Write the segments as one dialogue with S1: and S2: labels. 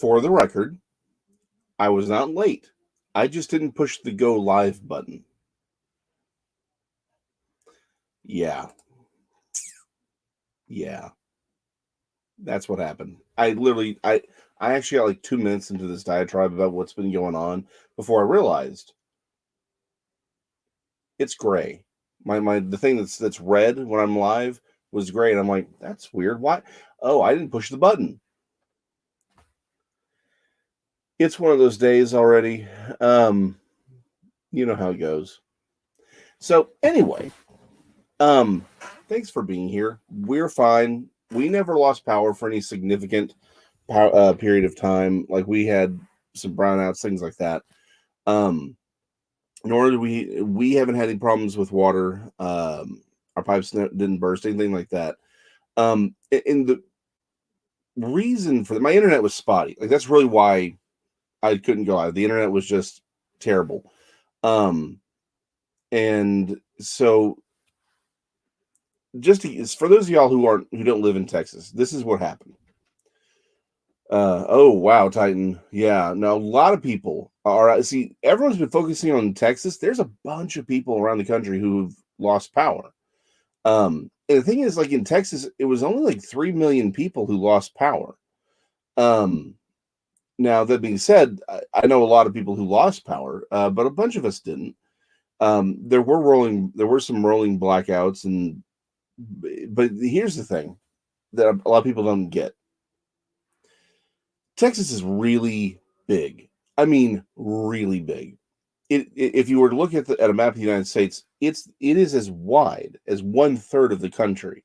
S1: For the record, I was not late. I just didn't push the go live button. Yeah. That's what happened. I actually got like 2 minutes into this diatribe about what's been going on before I realized it's gray. The thing that's red when I'm live was gray, and I'm like, that's weird. Why? Oh, I didn't push the button. It's one of those days already. You know how it goes. So anyway, thanks for being here. We're fine. We never lost power for any significant period of time. Like, we had some brownouts, things like that. Nor did we haven't had any problems with water. Our pipes didn't burst, anything like that. And the reason for my internet was spotty. Like, that's really why I couldn't go live. The internet was just terrible. And so, for those of y'all who don't live in Texas, this is what happened. Oh wow, Titan. Yeah, no, a lot of people are. See, everyone's been focusing on Texas. There's a bunch of people around the country who've lost power. And the thing is, like, in Texas, it was only like 3 million people who lost power. Now, that being said, I know a lot of people who lost power, but a bunch of us didn't. There were some rolling blackouts, but here's the thing that a lot of people don't get. Texas is really big. I mean, really big. If you were to look at a map of the United States, it is as wide as 1/3 of the country.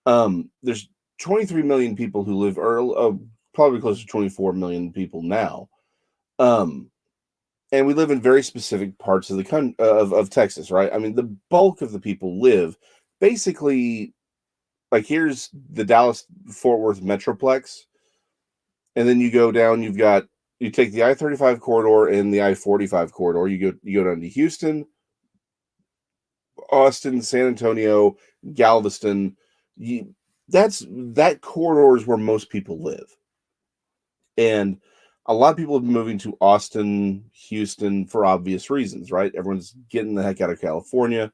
S1: There's 23 million people who live, or probably close to 24 million people now. And we live in very specific parts of the of Texas, right? I mean, the bulk of the people live basically, like, here's the Dallas-Fort Worth Metroplex, and then you go down. You take the I-35 corridor and the I-45 corridor. You go down to Houston, Austin, San Antonio, Galveston. That corridor is where most people live, and a lot of people have been moving to Austin, Houston for obvious reasons, right? Everyone's getting the heck out of California,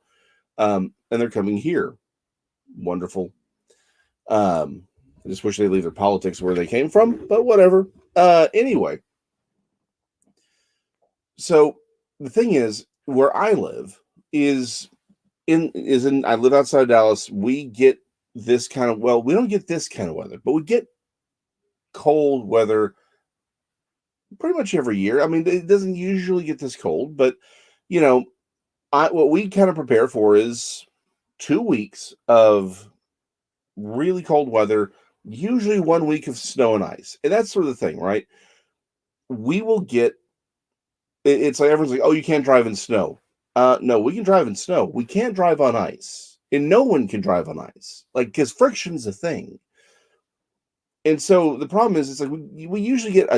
S1: and they're coming here. Wonderful. I just wish they'd leave their politics where they came from, but whatever. Anyway, so the thing is, where I live is in I live outside of Dallas. We get this kind of, well, we don't get this kind of weather, but we get cold weather pretty much every year. I mean, it doesn't usually get this cold, but what we kind of prepare for is 2 weeks of really cold weather, usually 1 week of snow and ice. And that's sort of the thing, right? We will get, it's like everyone's like, oh, you can't drive in snow. No, we can drive in snow. We can't drive on ice. And no one can drive on ice, like, because friction's a thing. And so the problem is, it's like we usually get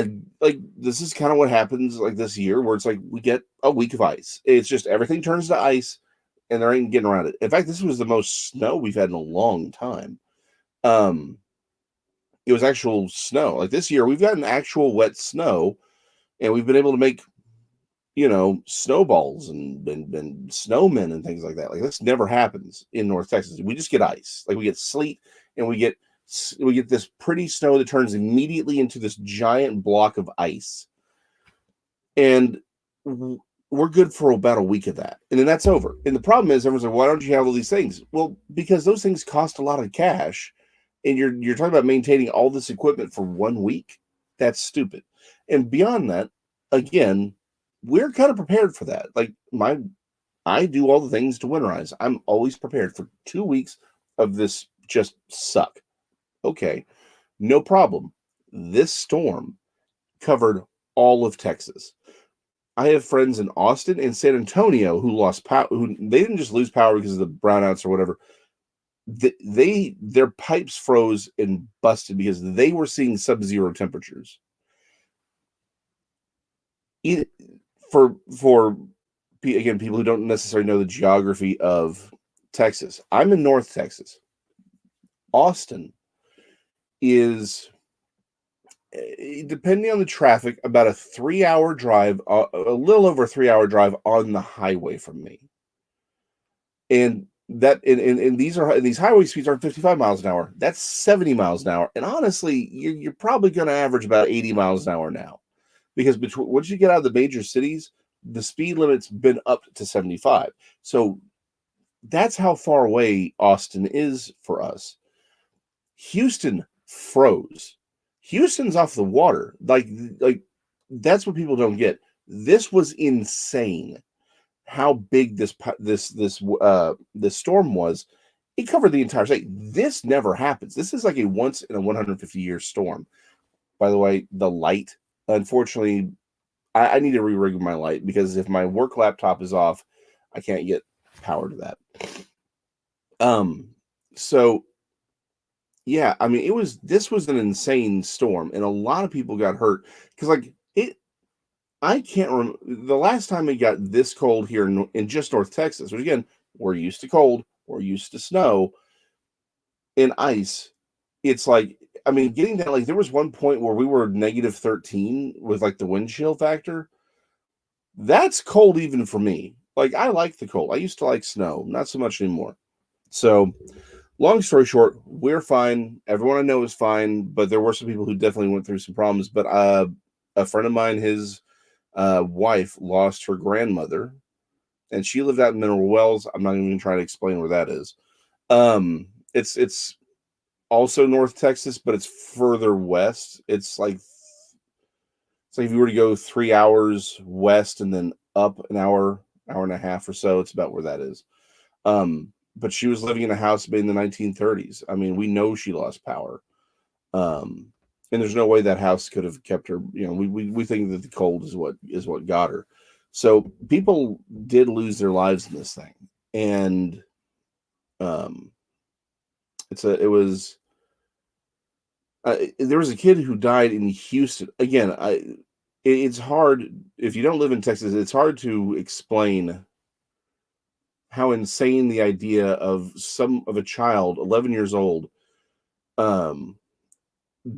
S1: this is kind of what happens like this year, where it's like we get a week of ice. It's just everything turns to ice, and there ain't getting around it. In fact, this was the most snow we've had in a long time. It was actual snow. Like, this year, we've gotten actual wet snow, and we've been able to make, snowballs and snowmen and things like that. Like, this never happens in North Texas. We just get ice. Like, we get sleet, and we get this pretty snow that turns immediately into this giant block of ice. And we're good for about a week of that. And then that's over. And the problem is, everyone's like, why don't you have all these things? Well, because those things cost a lot of cash. And you're talking about maintaining all this equipment for 1 week. That's stupid. And beyond that, again, we're kind of prepared for that. Like, I do all the things to winterize. I'm always prepared for 2 weeks of this just suck. Okay, no problem. This storm covered all of Texas. I have friends in Austin and San Antonio who lost power. They didn't just lose power because of the brownouts or whatever. Their pipes froze and busted because they were seeing sub-zero temperatures. For again, people who don't necessarily know the geography of Texas, I'm in North Texas. Austin is depending on the traffic, about a 3-hour drive, a little over a 3-hour drive on the highway from me. And these highway speeds aren't 55 miles an hour. That's 70 miles an hour. And honestly, you're probably going to average about 80 miles an hour now, because once you get out of the major cities, the speed limit's been up to 75. So that's how far away Austin is for us. Houston froze. Houston's off the water. Like that's what people don't get. This was insane. How big this storm was. It covered the entire state. This never happens. This is like a once in a 150-year storm. By the way, the light, unfortunately, I need to re-rig my light, because if my work laptop is off, I can't get power to that. So yeah, I mean, this was an insane storm, and a lot of people got hurt, because I can't remember the last time it got this cold here in just North Texas, which, again, we're used to cold, we're used to snow and ice. It's like, I mean, getting that, like, there was one point where we were negative 13 with like the wind chill factor. That's cold even for me. Like, I like the cold. I used to like snow, not so much anymore. So, long story short, we're fine. Everyone I know is fine, but there were some people who definitely went through some problems. But a friend of mine, his wife lost her grandmother, and she lived out in Mineral Wells. I'm not even trying to explain where that is. It's also North Texas, but it's further west. It's like if you were to go 3 hours west and then up an hour and a half or so, it's about where that is. But she was living in a house made in the 1930s. I mean, we know she lost power. And there's no way that house could have kept her. You know, we think that the cold is what got her. So people did lose their lives in this thing, and there was a kid who died in Houston. Again, it's hard if you don't live in Texas. It's hard to explain how insane the idea of a child, 11 years old,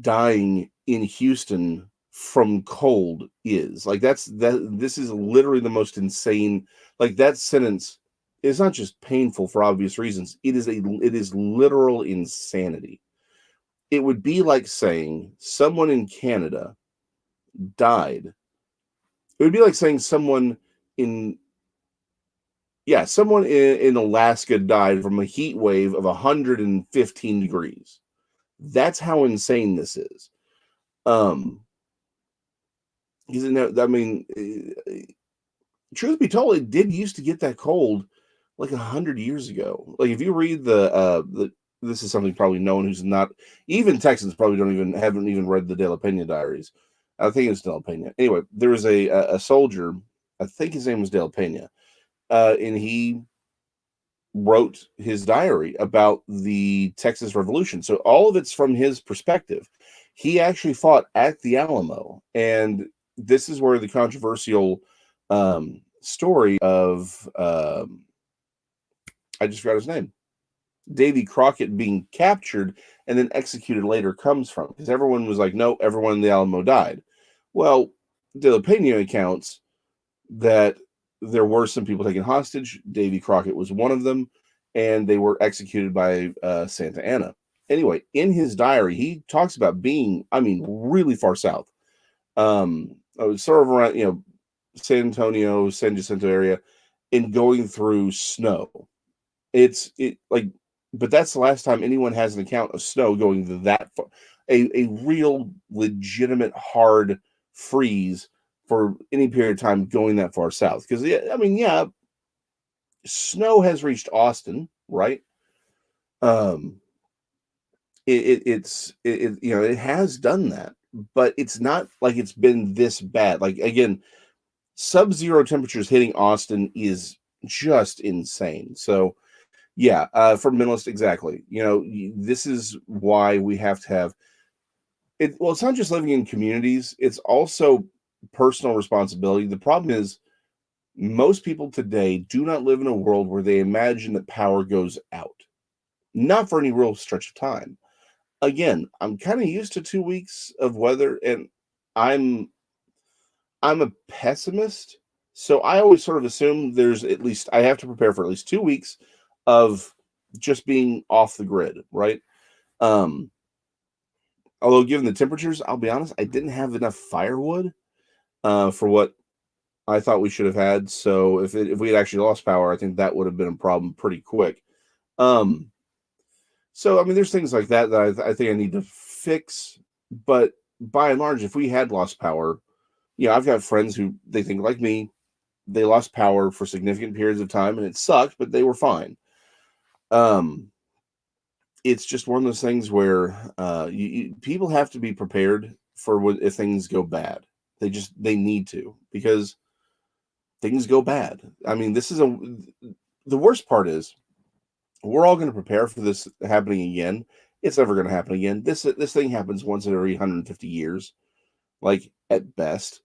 S1: dying in Houston from cold is. Like, this is literally the most insane. Like, that sentence is not just painful for obvious reasons. It is literal insanity. It would be like saying someone in Canada died. It would be like saying someone in Alaska died from a heat wave of 115 degrees. That's how insane this is. I mean, truth be told, it did used to get that cold like 100 years ago. Like, if you read this is something probably no one who's not even Texans probably haven't even read the De La Pena diaries. I think it's De La Pena. Anyway, there was a soldier. I think his name was De La Pena, and he wrote his diary about the Texas Revolution. So all of it's from his perspective. He actually fought at the Alamo, and this is where the controversial story of I just forgot his name, Davy Crockett, being captured and then executed later comes from, because everyone was like, no, everyone in the Alamo died. Well, De La Pena accounts that there were some people taken hostage. Davy Crockett was one of them, and they were executed by Santa Anna. Anyway, in his diary, he talks about being, I mean, really far south. Sort of around, San Antonio, San Jacinto area, and going through snow. But that's the last time anyone has an account of snow going that far. A real legitimate hard freeze for any period of time going that far south. Because, snow has reached Austin, right? It has done that, but it's not like it's been this bad. Like, again, sub-zero temperatures hitting Austin is just insane. So, yeah, for minimalist, exactly. This is why we have to have it. Well, it's not just living in communities; it's also personal responsibility. The problem is, most people today do not live in a world where they imagine that power goes out, not for any real stretch of time. again, I'm kind of used to 2 weeks of weather, and I'm a pessimist, so I always sort of assume there's at least I have to prepare for at least 2 weeks of just being off the grid, right? Um, Although given the temperatures, I'll be honest, I didn't have enough firewood for what I thought we should have had. So if we had actually lost power, I think that would have been a problem pretty quick. Um, so I mean, there's things like that I think I need to fix. But by and large, if we had lost power, I've got friends who they think like me, they lost power for significant periods of time, and it sucked, but they were fine. It's just one of those things where people have to be prepared for if things go bad. They need to, because things go bad. I mean, the worst part is we're all going to prepare for this happening again. It's never going to happen again. This thing happens once every 150 years, like at best.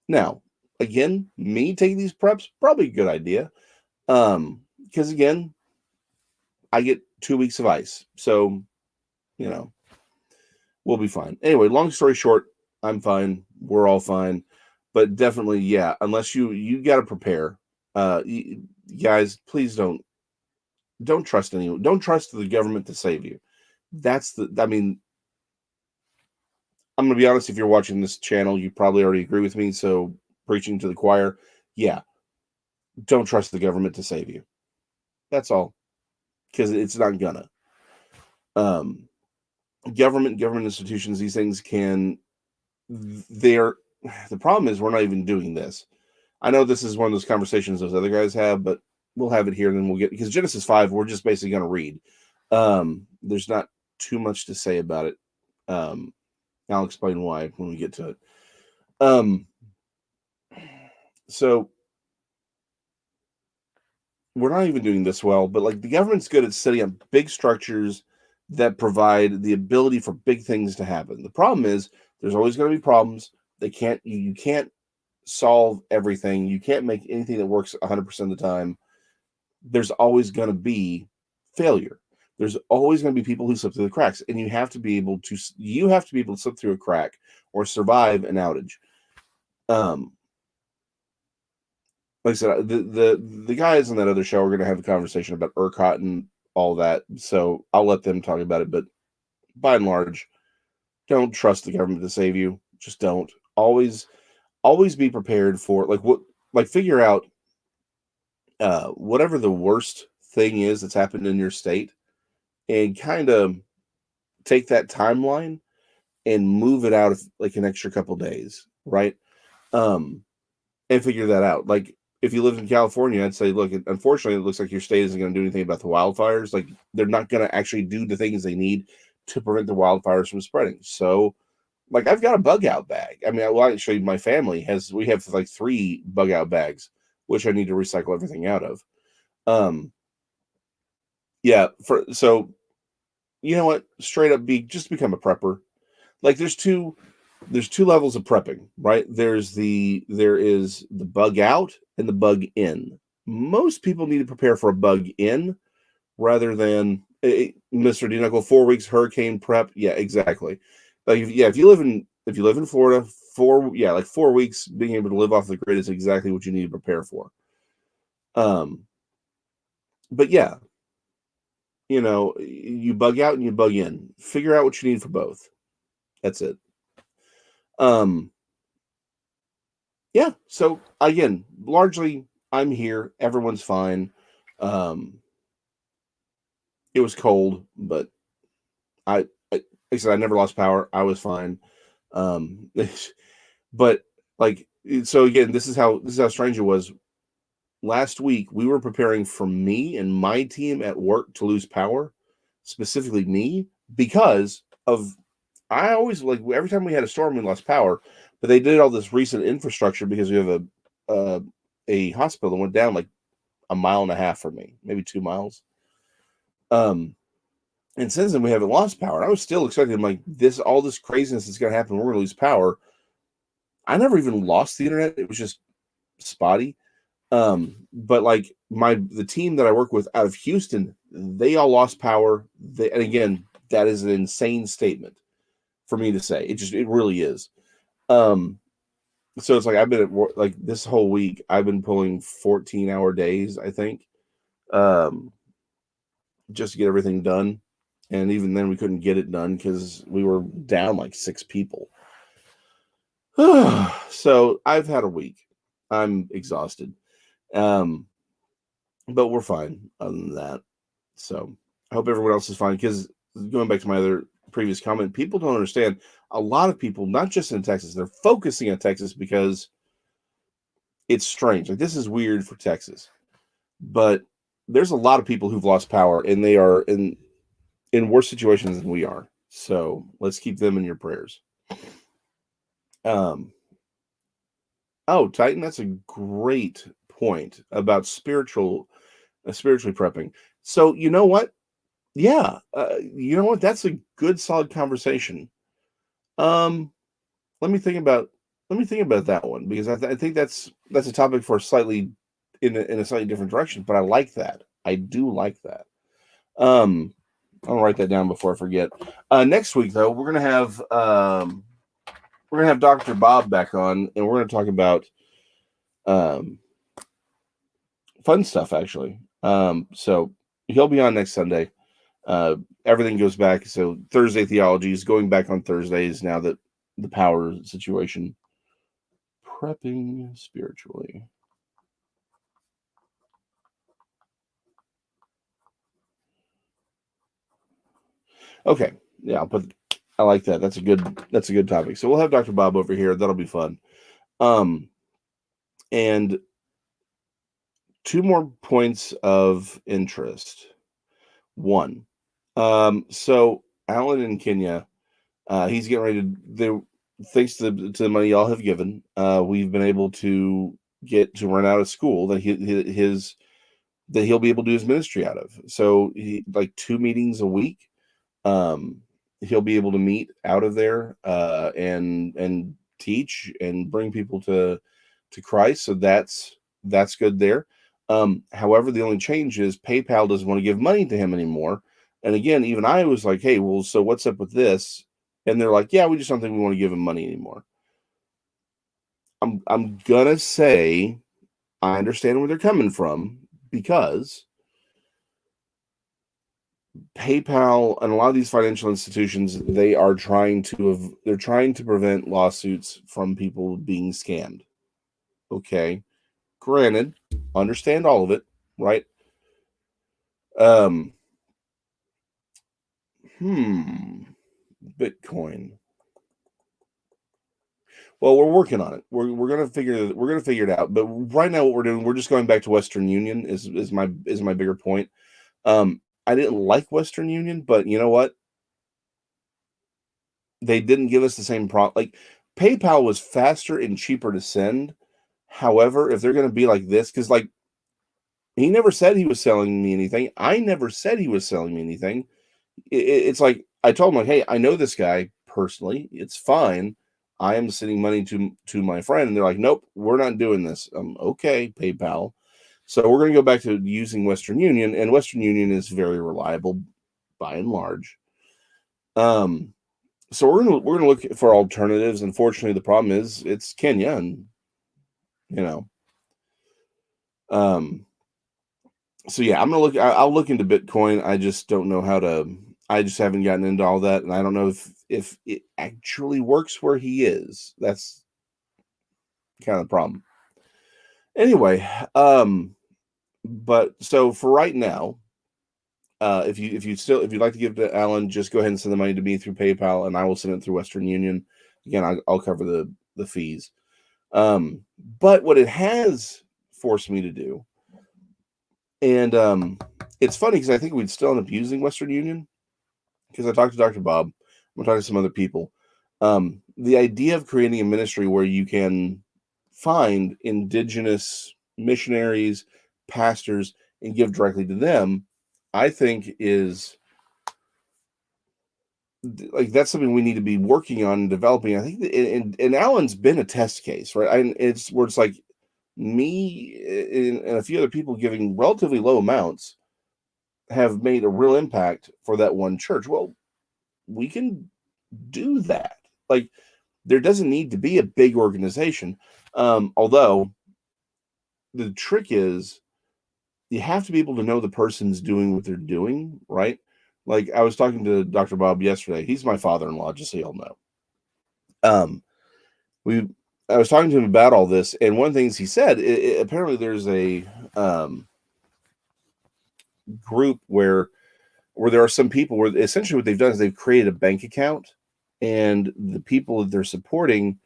S1: Now, again, me taking these preps, probably a good idea. Because again, I get 2 weeks of ice. So, we'll be fine. Anyway, long story short, I'm fine. We're all fine. But definitely, yeah, unless you got to prepare. Guys, please don't trust anyone. Don't trust the government to save you. I mean, I'm going to be honest, if you're watching this channel, you probably already agree with me. So, preaching to the choir, yeah, don't trust the government to save you. That's all. Because it's not gonna. Government institutions, these things the problem is we're not even doing this. I know this is one of those conversations those other guys have, but we'll have it here, and then we'll get, because Genesis 5, we're just basically going to read. There's not too much to say about it. I'll explain why when we get to it. So we're not even doing this well, but like the government's good at setting up big structures that provide the ability for big things to happen. The problem is there's always going to be problems. You can't solve everything. You can't make anything that works 100% of the time. There's always going to be failure. There's always going to be people who slip through the cracks, and you have to be able to slip through a crack or survive an outage. Like I said, the guys on that other show are going to have a conversation about ERCOT and all that, so I'll let them talk about it. But by and large, don't trust the government to save you. Just don't. Always be prepared for figure out whatever the worst thing is that's happened in your state, and kind of take that timeline and move it out like an extra couple days, right? And figure that out. Like, if you lived in California, I'd say, look, unfortunately, it looks like your state isn't going to do anything about the wildfires. Like, they're not going to actually do the things they need to prevent the wildfires from spreading. So, like, I've got a bug out bag. I mean, I can show you, my family we have like 3 bug out bags, which I need to recycle everything out of. Yeah. So, you know what? Straight up, just become a prepper. Like, there's two levels of prepping, right? There is the bug out and the bug in. Most people need to prepare for a bug in rather than Mr. D-Knuckle 4 weeks hurricane prep. Yeah, exactly. Like, if you live in Florida, 4 weeks being able to live off the grid is exactly what you need to prepare for. But yeah, you bug out and you bug in. Figure out what you need for both. That's it. Yeah, so again, largely I'm here. Everyone's fine. It was cold, but like I said, I never lost power. I was fine. But like, so again, this is how strange it was. Last week, we were preparing for me and my team at work to lose power, specifically me, because of, I always, like, every time we had a storm, we lost power. But they did all this recent infrastructure because we have a hospital that went down like a mile and a half from me, maybe 2 miles. And since then we haven't lost power. I was still expecting, like, all this craziness is going to happen. We're going to lose power. I never even lost the internet. It was just spotty. But like the team that I work with out of Houston, they all lost power. And again, that is an insane statement for me to say. It really is. So it's like I've been at work, like this whole week, I've been pulling 14-hour days, I think, just to get everything done. And even then, we couldn't get it done because we were down like 6 people. So I've had a week. I'm exhausted. But we're fine other than that. So I hope everyone else is fine, because going back to my other previous comment, people don't understand. A lot of people, not just in Texas, they're focusing on Texas because it's strange. Like, this is weird for Texas, but there's a lot of people who've lost power, and they are in worse situations than we are. So let's keep them in your prayers. Oh, Titan, that's a great point about spiritually prepping. So you know what? Yeah, you know what? That's a good, solid conversation. Let me think about that one, because I think that's a topic for slightly in a slightly different direction. But I like that. I do like that. I'll write that down before I forget. Next week, though, we're gonna have Dr. Bob back on, and we're gonna talk about fun stuff, actually. So he'll be on next Sunday. Everything goes back. So Thursday Theology is going back on Thursdays now that the power situation. Prepping spiritually. Okay. Yeah, I like that. That's a good topic. So we'll have Dr. Bob over here. That'll be fun. And 2 more points of interest. One, so Alan in Kenya, he's getting ready to, thanks to the money y'all have given, we've been able to get to rent out a school that he'll be able to do his ministry out of. So like 2 meetings a week, he'll be able to meet out of there, and teach and bring people to Christ. So that's good there. However, the only change is PayPal doesn't want to give money to him anymore. And again, even I was like, hey, well, so what's up with this? And they're like, yeah, we just don't think we want to give him money anymore. I'm gonna say I understand where they're coming from, because PayPal and a lot of these financial institutions, they're trying to prevent lawsuits from people being scammed. Okay. Granted, understand all of it, right? Bitcoin. Well, we're working on it. We're gonna figure it out. But right now, what we're doing, we're just going back to Western Union. Is my bigger point. I didn't like Western Union, but you know what? They didn't give us the same problem. Like, PayPal was faster and cheaper to send. However, if they're going to be like this, because like he never said he was selling me anything. I never said he was selling me anything. It's like I told him, like, hey, I know this guy personally. It's fine. I am sending money to my friend, and they're like, nope, we're not doing this. Okay, PayPal. So we're going to go back to using Western Union, and Western Union is very reliable by and large. So we're gonna look for alternatives. Unfortunately, the problem is it's Kenya, and you know. So yeah, I'll look into Bitcoin. I just don't know how to. I just haven't gotten into all that, and I don't know if it actually works where he is. That's kind of the problem. Anyway, but so for right now, if you'd like to give to Alan, just go ahead and send the money to me through PayPal, and I will send it through Western Union. Again, I'll cover the fees. But what it has forced me to do, and it's funny because I think we'd still end up using Western Union, because I talked to Dr. Bob. I'm gonna talk to some other people. The idea of creating a ministry where you can find indigenous missionaries, pastors, and give directly to them, I think is like that's something we need to be working on and developing. I think, and Alan's been a test case, right? It's where it's like me and a few other people giving relatively low amounts have made a real impact for that one church. Well, we can do that. Like, there doesn't need to be a big organization. Although the trick is you have to be able to know the person's doing what they're doing, right? Like, I was talking to Dr. Bob yesterday. He's my father-in-law, just so y'all know. I was talking to him about all this, and one of the things he said, apparently there's a group where there are some people where essentially what they've done is they've created a bank account, and the people that they're supporting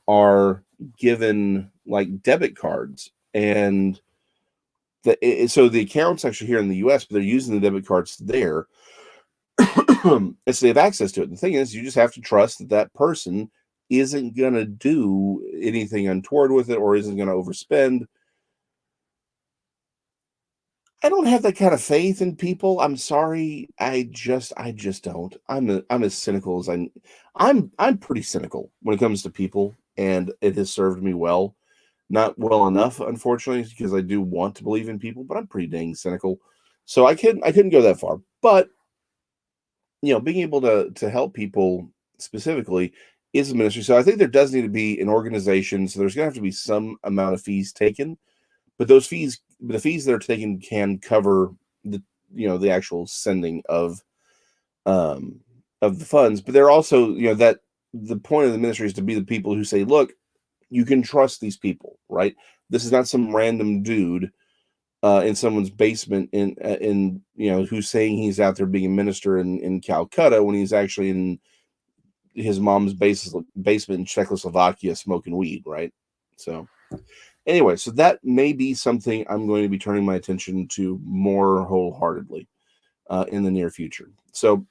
S1: are given like debit cards, and so the account's actually here in the US, but they're using the debit cards there. And so they have access to it. The thing is, you just have to trust that that person isn't going to do anything untoward with it or isn't going to overspend. I don't have that kind of faith in people. I'm sorry. I just don't. I'm as cynical as I'm pretty cynical when it comes to people, and it has served me well. Not well enough, unfortunately, because I do want to believe in people, but I'm pretty dang cynical. So I couldn't go that far. But being able to help people specifically is a ministry. So I think there does need to be an organization. So there's going to have to be some amount of fees taken, but the fees that are taken can cover the actual sending of the funds. But they're also, that the point of the ministry is to be the people who say, look, you can trust these people, right? This is not some random dude in someone's basement in who's saying he's out there being a minister in Calcutta when he's actually in his mom's basement in Czechoslovakia smoking weed, right? So anyway, so that may be something I'm going to be turning my attention to more wholeheartedly in the near future. So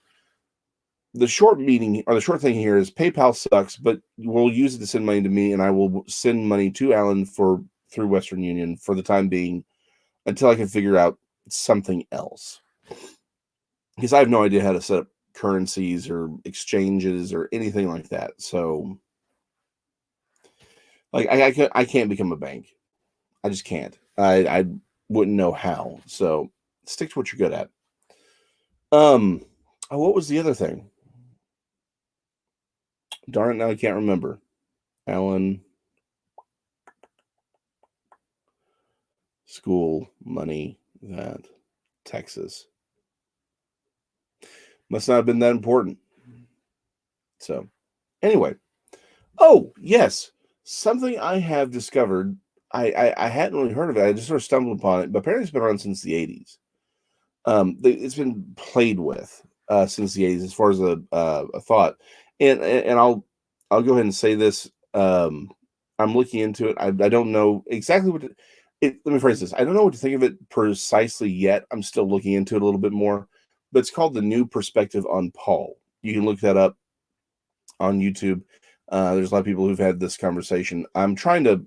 S1: the short thing here is PayPal sucks, but we'll use it to send money to me, and I will send money to Alan through Western Union for the time being until I can figure out something else. Because I have no idea how to set up currencies or exchanges or anything like that. So, like, I can't become a bank. I just can't. I wouldn't know how. So, stick to what you're good at. What was the other thing? Darn it, now I can't remember. Alan, school, money, that, Texas. Must not have been that important. So, anyway. Oh, yes. Something I have discovered. I hadn't really heard of it. I just sort of stumbled upon it, but apparently it's been around since the 80s. It's been played with since the 80s as far as a thought. And I'll go ahead and say this. I'm looking into it. I don't know exactly what let me phrase this. I don't know what to think of it precisely yet. I'm still looking into it a little bit more. But it's called The New Perspective on Paul. You can look that up on YouTube. There's a lot of people who've had this conversation. I'm trying to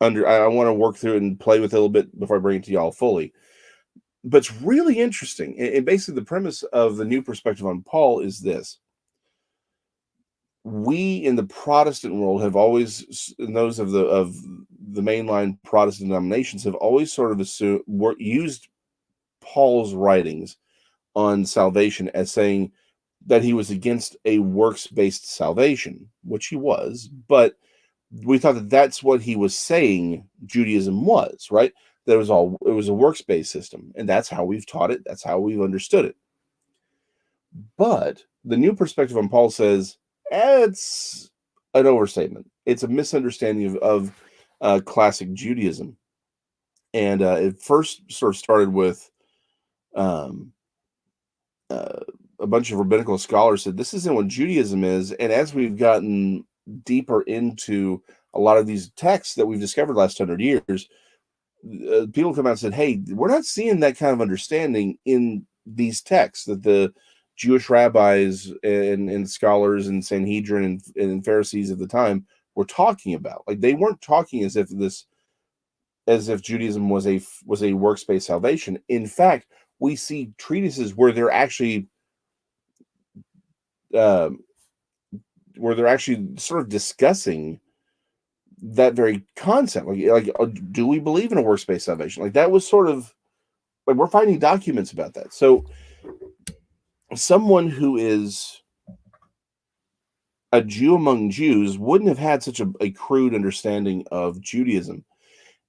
S1: I want to work through it and play with it a little bit before I bring it to y'all fully. But it's really interesting. And basically the premise of The New Perspective on Paul is this. We in the Protestant world have always, and those of the mainline Protestant denominations have always sort of used Paul's writings on salvation as saying that he was against a works-based salvation, which he was, but we thought that that's what he was saying Judaism was, right? That it was a works-based system, and that's how we've taught it, that's how we've understood it. But the New Perspective on Paul says it's an overstatement. It's a misunderstanding of classic Judaism. And it first sort of started with a bunch of rabbinical scholars said this isn't what Judaism is. And as we've gotten deeper into a lot of these texts that we've discovered the last 100 years, people come out and said, hey, we're not seeing that kind of understanding in these texts that the Jewish rabbis and scholars and Sanhedrin and Pharisees at the time were talking about. Like, they weren't talking as if Judaism was a works-based salvation. In fact, we see treatises where they're actually sort of discussing that very concept. Like, do we believe in a works-based salvation? Like, that was sort of like, we're finding documents about that. So someone who is a Jew among Jews wouldn't have had such a crude understanding of Judaism.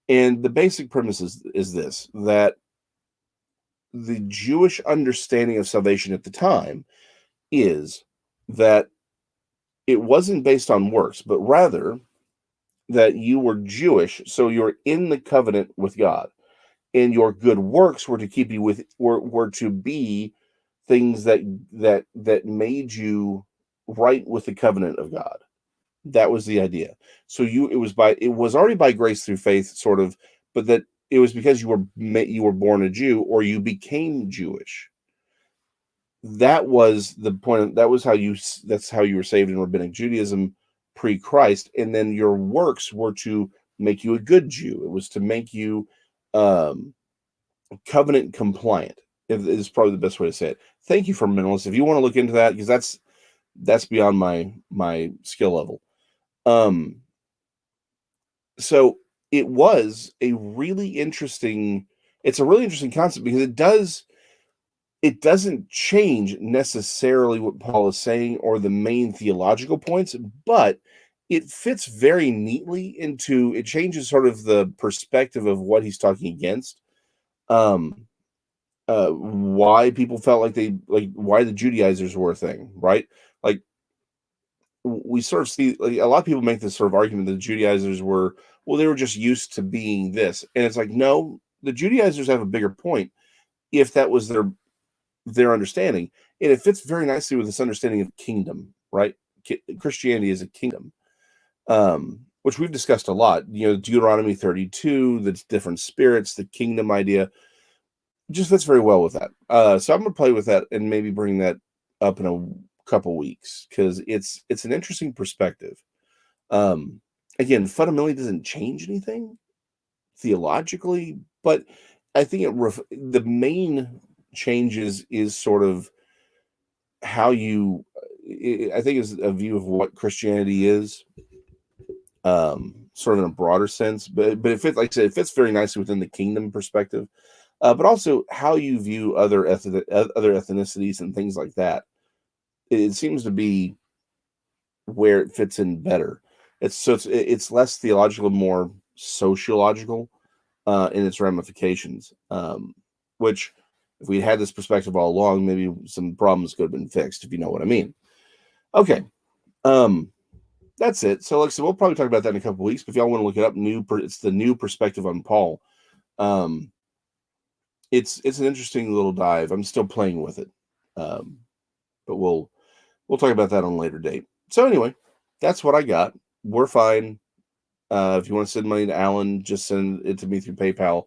S1: And the basic premise is this, that the Jewish understanding of salvation at the time is that it wasn't based on works, but rather that you were Jewish, so you're in the covenant with God, and your good works were to keep you with were to be things that made you right with the covenant of God. That was the idea. So it was already by grace through faith, sort of, but that it was because you were born a Jew or you became Jewish. That was the point. That's how you were saved in rabbinic Judaism pre-Christ, and then your works were to make you a good Jew. It was to make you um, covenant compliant. Is probably the best way to say it. Thank you for minimalist. If you want to look into that, because that's beyond my skill level. So it's a really interesting concept because it doesn't change necessarily what Paul is saying or the main theological points, but it fits very neatly into it changes sort of the perspective of what he's talking against. Um, why people felt like why the Judaizers were a thing, right? Like we sort of see like, a lot of people make this sort of argument that the Judaizers were, well, they were just used to being this, and it's like, no, the Judaizers have a bigger point if that was their understanding, and it fits very nicely with this understanding of kingdom, right? Christianity is a kingdom, which we've discussed a lot. Deuteronomy 32, the different spirits, the kingdom idea, just fits very well with that. So I'm gonna play with that and maybe bring that up in a couple weeks because it's an interesting perspective. Um, Again, fundamentally doesn't change anything theologically, but I think the main changes is sort of how I think is a view of what Christianity is, sort of in a broader sense. But it fits, like I said, it fits very nicely within the kingdom perspective. But also how you view other ethnicities and things like that. It seems to be where it fits in better. It's less theological, more sociological in its ramifications. Which, if we'd had this perspective all along, maybe some problems could have been fixed, if you know what I mean. Okay, that's it. So, like I said, we'll probably talk about that in a couple weeks. But if y'all want to look it up, it's the new perspective on Paul. Um, it's an interesting little dive. I'm still playing with it, but we'll talk about that on a later date. So anyway, that's what I got. We're fine. If you want to send money to Alan, just send it to me through PayPal.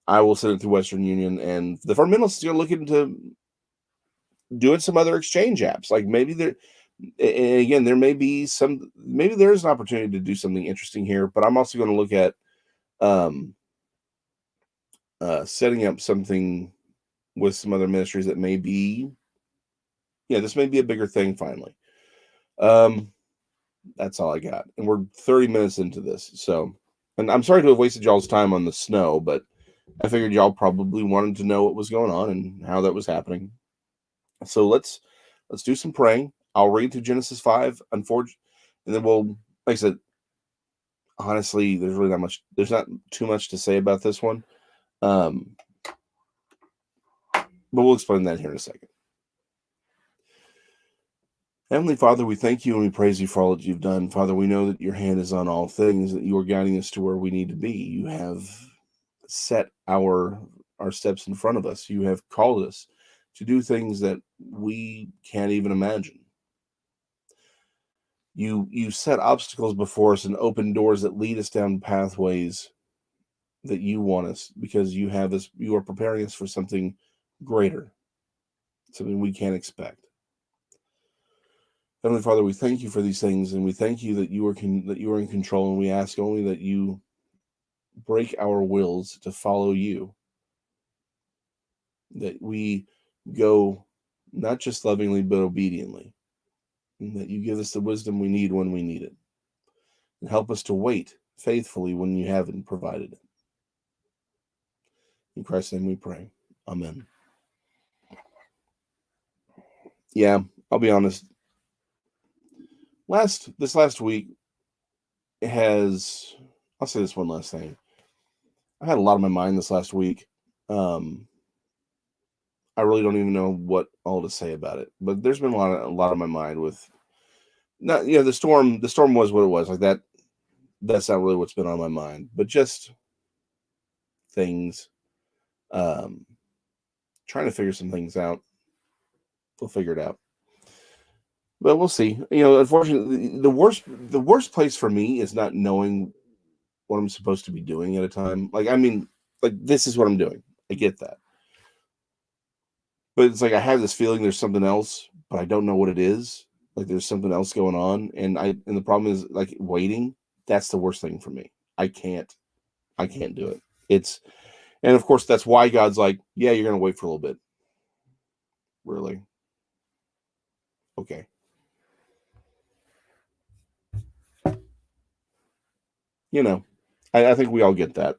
S1: I will send it through Western Union, and the fundamentalists are going to look into doing some other exchange apps. Like maybe there, and again, maybe there is an opportunity to do something interesting here. But I'm also going to look at um, setting up something with some other ministries that may be, this may be a bigger thing finally. That's all I got. And we're 30 minutes into this. So, and I'm sorry to have wasted y'all's time on the snow, but I figured y'all probably wanted to know what was going on and how that was happening. So let's do some praying. I'll read through Genesis 5, unfortunately, and then like I said, honestly, there's not too much to say about this one. But we'll explain that here in a second. Heavenly Father, we thank you and we praise you for all that you've done. Father, we know that your hand is on all things, that you are guiding us to where we need to be. You have set our steps in front of us. You have called us to do things that we can't even imagine. You set obstacles before us and open doors that lead us down pathways that you want us, because you are preparing us for something greater, something we can't expect. Heavenly Father, we thank you for these things, and we thank you that you are in control, and we ask only that you break our wills to follow you, that we go not just lovingly but obediently, and that you give us the wisdom we need when we need it, and help us to wait faithfully when you haven't provided it. In Christ's name we pray. Amen. Yeah, I'll be honest. This last week has, I'll say this one last thing. I had a lot on my mind this last week. I really don't even know what all to say about it, but there's been a lot on my mind with not, the storm. The storm was what it was. Like that. That's not really what's been on my mind, but just things. Um, Trying to figure some things out. We'll figure it out, but we'll see. Unfortunately, the worst place for me is not knowing what I'm supposed to be doing at a time. Like, I mean, like this is what I'm doing. I get that. But it's like I have this feeling there's something else, but I don't know what it is. Like there's something else going on, and the problem is like waiting. That's the worst thing for me. I can't do it. And of course that's why God's like, yeah, you're gonna wait for a little bit. Really? Okay. I think we all get that.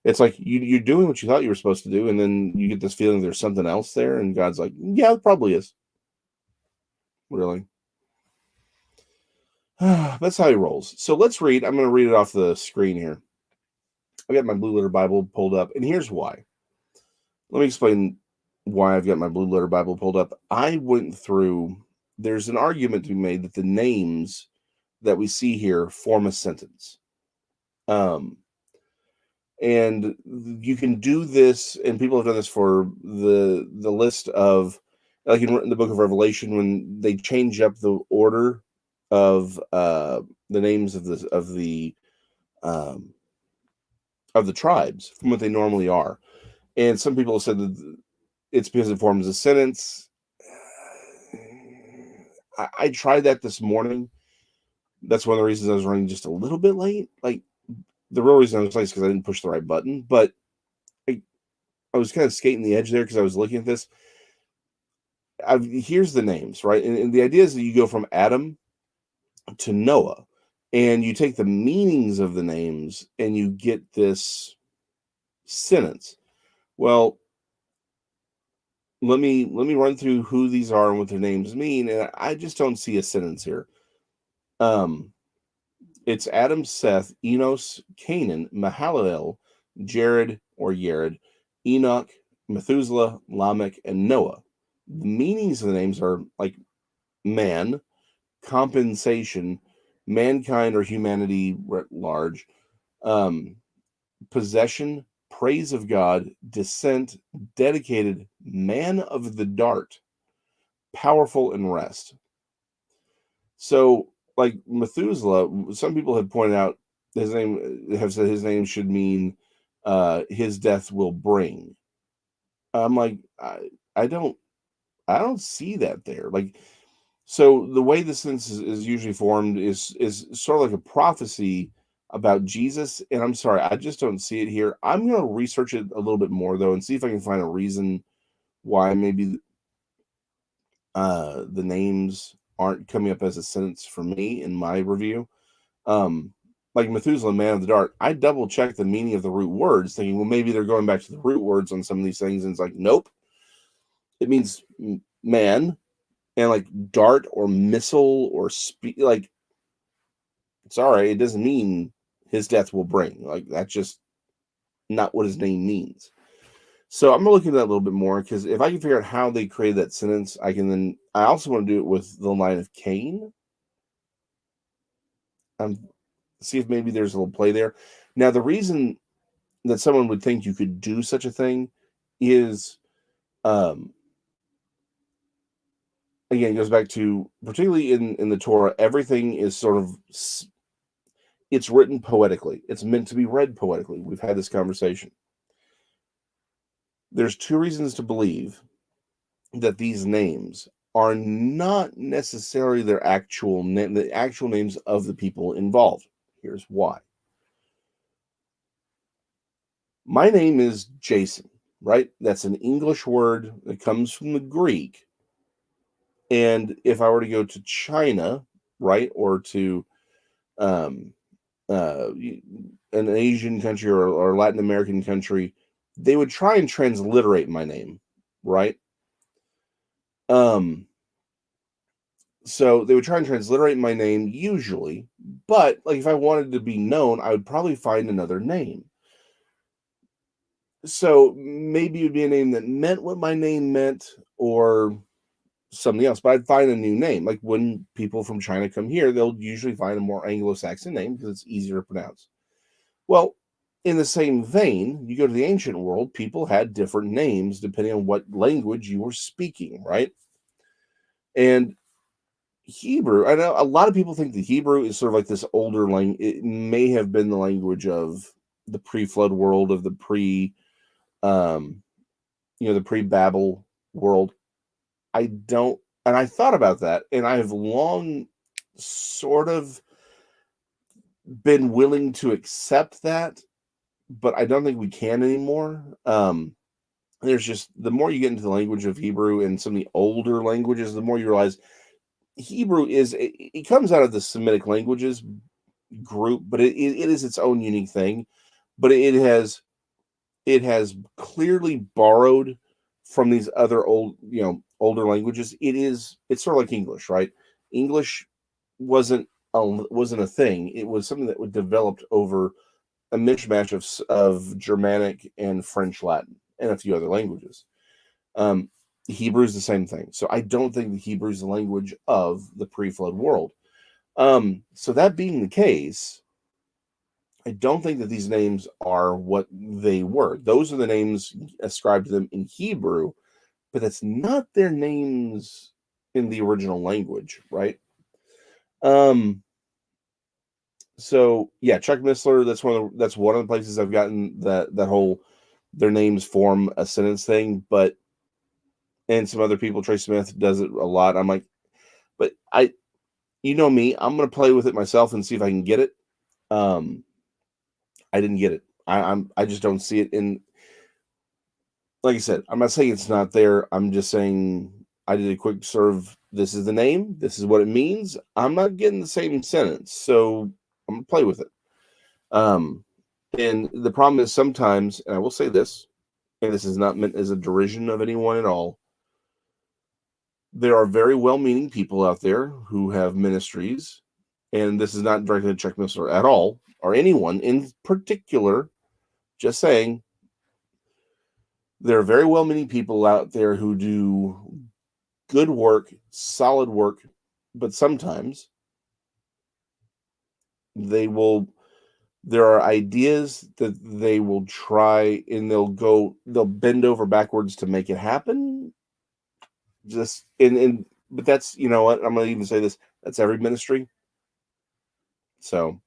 S1: It's like you're doing what you thought you were supposed to do, and then you get this feeling there's something else there, and God's like, yeah, it probably is. Really? That's how he rolls. So let's read. I'm going to read it off the screen here. I got my Blue Letter Bible pulled up, and here's why. Let me explain why I've got my Blue Letter Bible pulled up. I went through, there's an argument to be made that the names that we see here form a sentence. And you can do this, and people have done this for the list of, like in the book of Revelation, when they change up the order of the names of the tribes from what they normally are. And some people have said that it's because it forms a sentence. I tried that this morning. That's one of the reasons I was running just a little bit late. Like the real reason I was late is because I didn't push the right button, but I was kind of skating the edge there because I was looking at this. Here's the names, right? And the idea is that you go from Adam to Noah, and you take the meanings of the names, and you get this sentence. Well, let me run through who these are and what their names mean, and I just don't see a sentence here. It's Adam, Seth, Enos, Canaan, Mahalalel, Jared or Yared, Enoch, Methuselah, Lamech, and Noah. The meanings of the names are like man, compensation, mankind or humanity writ large, possession, praise of God, descent, dedicated, man of the dart, powerful, and rest. So, like Methuselah, some people have pointed out have said his name should mean his death will bring. I'm like, I don't see that there. Like, so the way the sentence is usually formed is sort of like a prophecy about Jesus. And I'm sorry, I just don't see it here. I'm going to research it a little bit more though, and see if I can find a reason why maybe the names aren't coming up as a sentence for me in my review. Like Methuselah, man of the dart, I double checked the meaning of the root words, thinking, well, maybe they're going back to the root words on some of these things, and it's like, nope, it means man, and like dart or missile or like, sorry, it doesn't mean his death will bring. Like, that's just not what his name means. So I'm gonna look into that a little bit more, because if I can figure out how they created that sentence, I can then. I also want to do it with the line of Cain. See if maybe there's a little play there. Now, the reason that someone would think you could do such a thing is, again, it goes back to, particularly in the Torah, everything is sort of, it's written poetically. It's meant to be read poetically. We've had this conversation. There's two reasons to believe that these names are not necessarily the actual names of the people involved. Here's why. My name is Jason, right? That's an English word that comes from the Greek. And if I were to go to China, right, or to an Asian country or Latin American country, they would try and transliterate my name, right? So they would try and transliterate my name usually, but like if I wanted to be known, I would probably find another name. So maybe it would be a name that meant what my name meant, or something else, but I'd find a new name. Like when people from China come here, they'll usually find a more Anglo-Saxon name because it's easier to pronounce. Well, in the same vein, you go to the ancient world, people had different names depending on what language you were speaking, right? And Hebrew, I know a lot of people think the Hebrew is sort of like this older language. It may have been the language of the pre-flood world, of the um, the pre-Babel world. I don't, and I thought about that, and I have long sort of been willing to accept that, but I don't think we can anymore. There's just the more you get into the language of Hebrew and some of the older languages, the more you realize Hebrew it comes out of the Semitic languages group, but it is its own unique thing. But it has clearly borrowed from these other older languages. It's sort of like English, right? English wasn't a thing. It was something that was developed over a mishmash of Germanic and French, Latin, and a few other languages. Um, Hebrew is the same thing. So I don't think the Hebrew is the language of the pre-flood world. So that being the case, I don't think that these names are what they were. Those are the names ascribed to them in Hebrew, but that's not their names in the original language, right? Um, so yeah, Chuck Missler, that's one of the places I've gotten that whole their names form a sentence thing, but and some other people, Trey Smith does it a lot. I'm like, but you know me, I'm gonna play with it myself and see if I can get it. Um, I didn't get it. I just don't see it in. Like I said, I'm not saying it's not there. I'm just saying I did a quick serve. This is the name. This is what it means. I'm not getting the same sentence, so I'm gonna play with it. Um, and the problem is sometimes, and I will say this, and this is not meant as a derision of anyone at all. There are very well-meaning people out there who have ministries, and this is not directed at Chuck Missler at all, or anyone in particular. Just saying, there are very well-meaning people out there who do good work, solid work, but sometimes they will there are ideas that they will try and they'll bend over backwards to make it happen. Just and but that's you know what, I'm gonna even say this, that's every ministry. So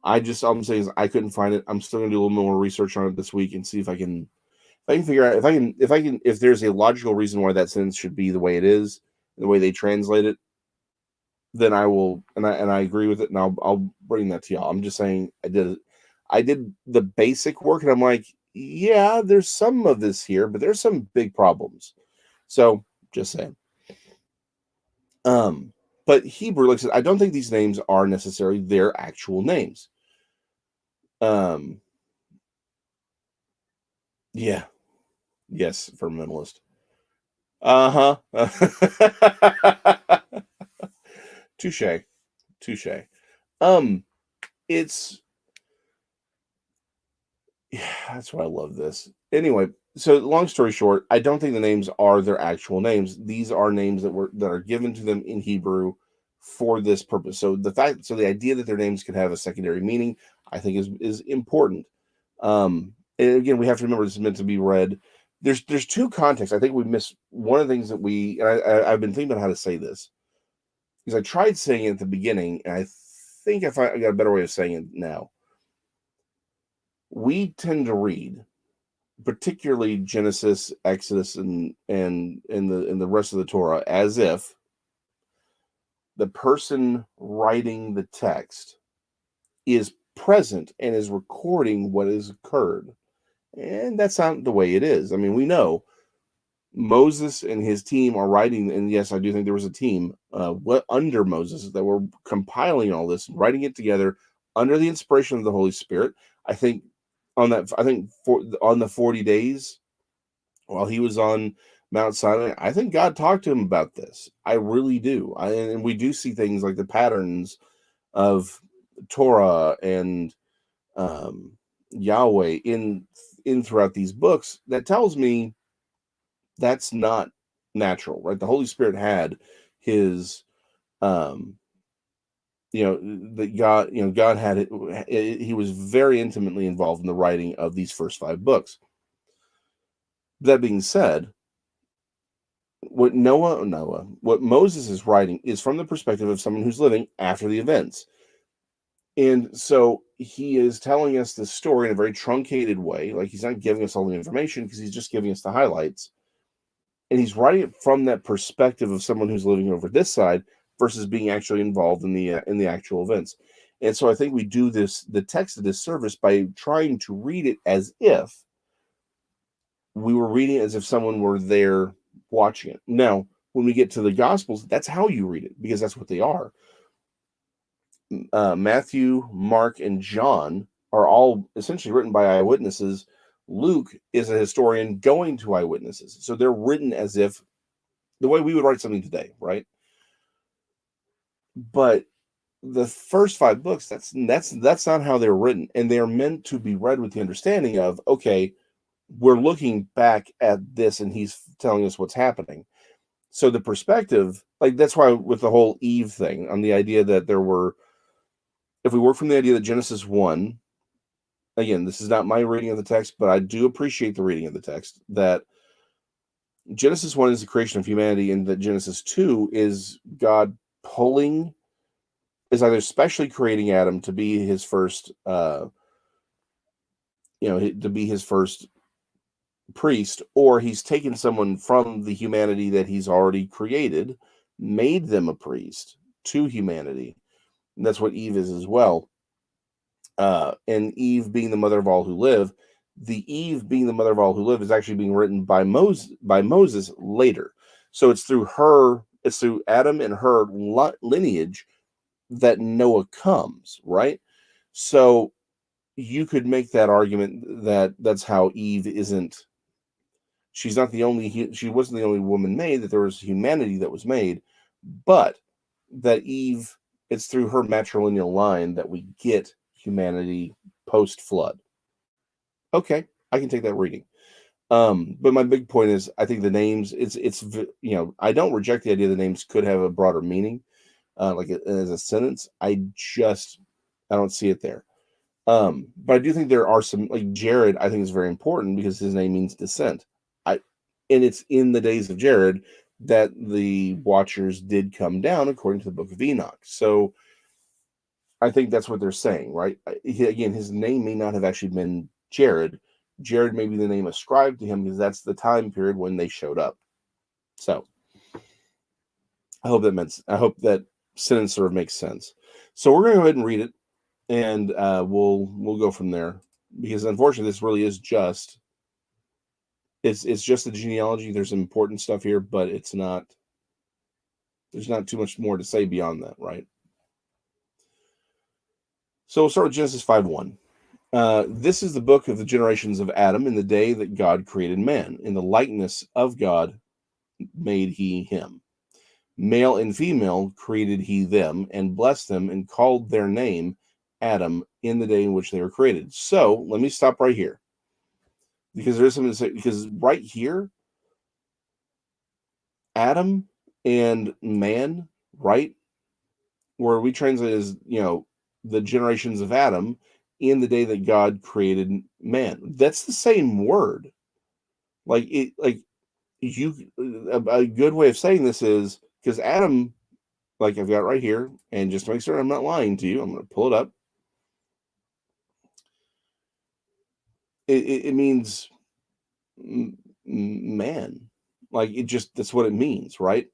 S1: I'm saying is I couldn't find it. I'm still gonna do a little more research on it this week and see if I can figure out if there's a logical reason why that sentence should be the way it is, the way they translate it, then I will, and I agree with it, and I'll bring that to y'all. I'm just saying I did the basic work, and I'm like, yeah, there's some of this here, but there's some big problems. So just saying. Um, but Hebrew, like I said, I don't think these names are necessarily their actual names. Um, yeah, yes, for minimalist. Uh huh. Touche, touche. Um, it's Yeah, that's why I love this. Anyway, so long story short, I don't think the names are their actual names. These are names that are given to them in Hebrew for this purpose. So the idea that their names could have a secondary meaning, I think is important. And again, we have to remember this is meant to be read. There's two contexts. I think we miss one of the things that I've been thinking about how to say this because I tried saying it at the beginning, and I think I got a better way of saying it now. We tend to read, particularly Genesis, Exodus, and the rest of the Torah, as if the person writing the text is present and is recording what has occurred. And that's not the way it is. I mean, we know Moses and his team are writing, and yes, I do think there was a team under Moses that were compiling all this, writing it together under the inspiration of the Holy Spirit. I think on the 40 days while he was on Mount Sinai. I think God talked to him about this. I really do. And we do see things like the patterns of Torah and Yahweh in throughout these books that tells me that's not natural, right? The Holy Spirit had his that God had it. He was very intimately involved in the writing of these first 5 books. That being said, what Moses is writing is from the perspective of someone who's living after the events. And so he is telling us this story in a very truncated way. Like, he's not giving us all the information because he's just giving us the highlights. And he's writing it from that perspective of someone who's living over this side versus being actually involved in the actual events. And so I think we do the text a disservice by trying to read it as if we were reading it as if someone were there watching it. Now, when we get to the Gospels, that's how you read it, because that's what they are. Matthew, Mark, and John are all essentially written by eyewitnesses. Luke is a historian going to eyewitnesses. So they're written as if the way we would write something today, right? But the first 5 books, that's not how they're written. And they're meant to be read with the understanding of, okay, we're looking back at this and he's telling us what's happening. So the perspective, like, that's why with the whole Eve thing, on the idea that there were, if we work from the idea that Genesis 1, again, this is not my reading of the text, but I do appreciate the reading of the text, that Genesis 1 is the creation of humanity, and that Genesis 2 is God is either specially creating Adam to be his first, to be his first priest, or he's taken someone from the humanity that he's already created, made them a priest to humanity. And that's what Eve is as well. And Eve being the mother of all who live, the Eve being the mother of all who live is actually being written by Moses later. So it's through Adam and her lineage that Noah comes, right? So you could make that argument that that's how Eve isn't. She wasn't the only woman made, that there was humanity that was made, but that Eve, it's through her matrilineal line that we get humanity post-flood. Okay, I can take that reading. But my big point is, I think the names, I don't reject the idea the names could have a broader meaning, like as a sentence. I don't see it there. But I do think there are some, like Jared, I think is very important because his name means descent. And it's in the days of Jared that the Watchers did come down, according to the Book of Enoch. So I think that's what they're saying, right? Again, his name may not have actually been Jared. Jared may be the name ascribed to him because that's the time period when they showed up. So I hope that sentence sort of makes sense. So we're going to go ahead and read it, and we'll go from there, because unfortunately this really is just it's just the genealogy. There's some important stuff here, but there's not too much more to say beyond that, right? So we'll start with Genesis 5:1. This is the book of the generations of Adam in the day that God created man. In the likeness of God made he him. Male and female created he them, and blessed them, and called their name Adam in the day in which they were created. So let me stop right here, because there's something to say. Because right here, Adam and man, right, where we translate as, the generations of Adam in the day that God created man. That's the same word. A good way of saying this is, because Adam, like I've got right here, and just to make sure I'm not lying to you, I'm going to pull it up. It means man. That's what it means, right?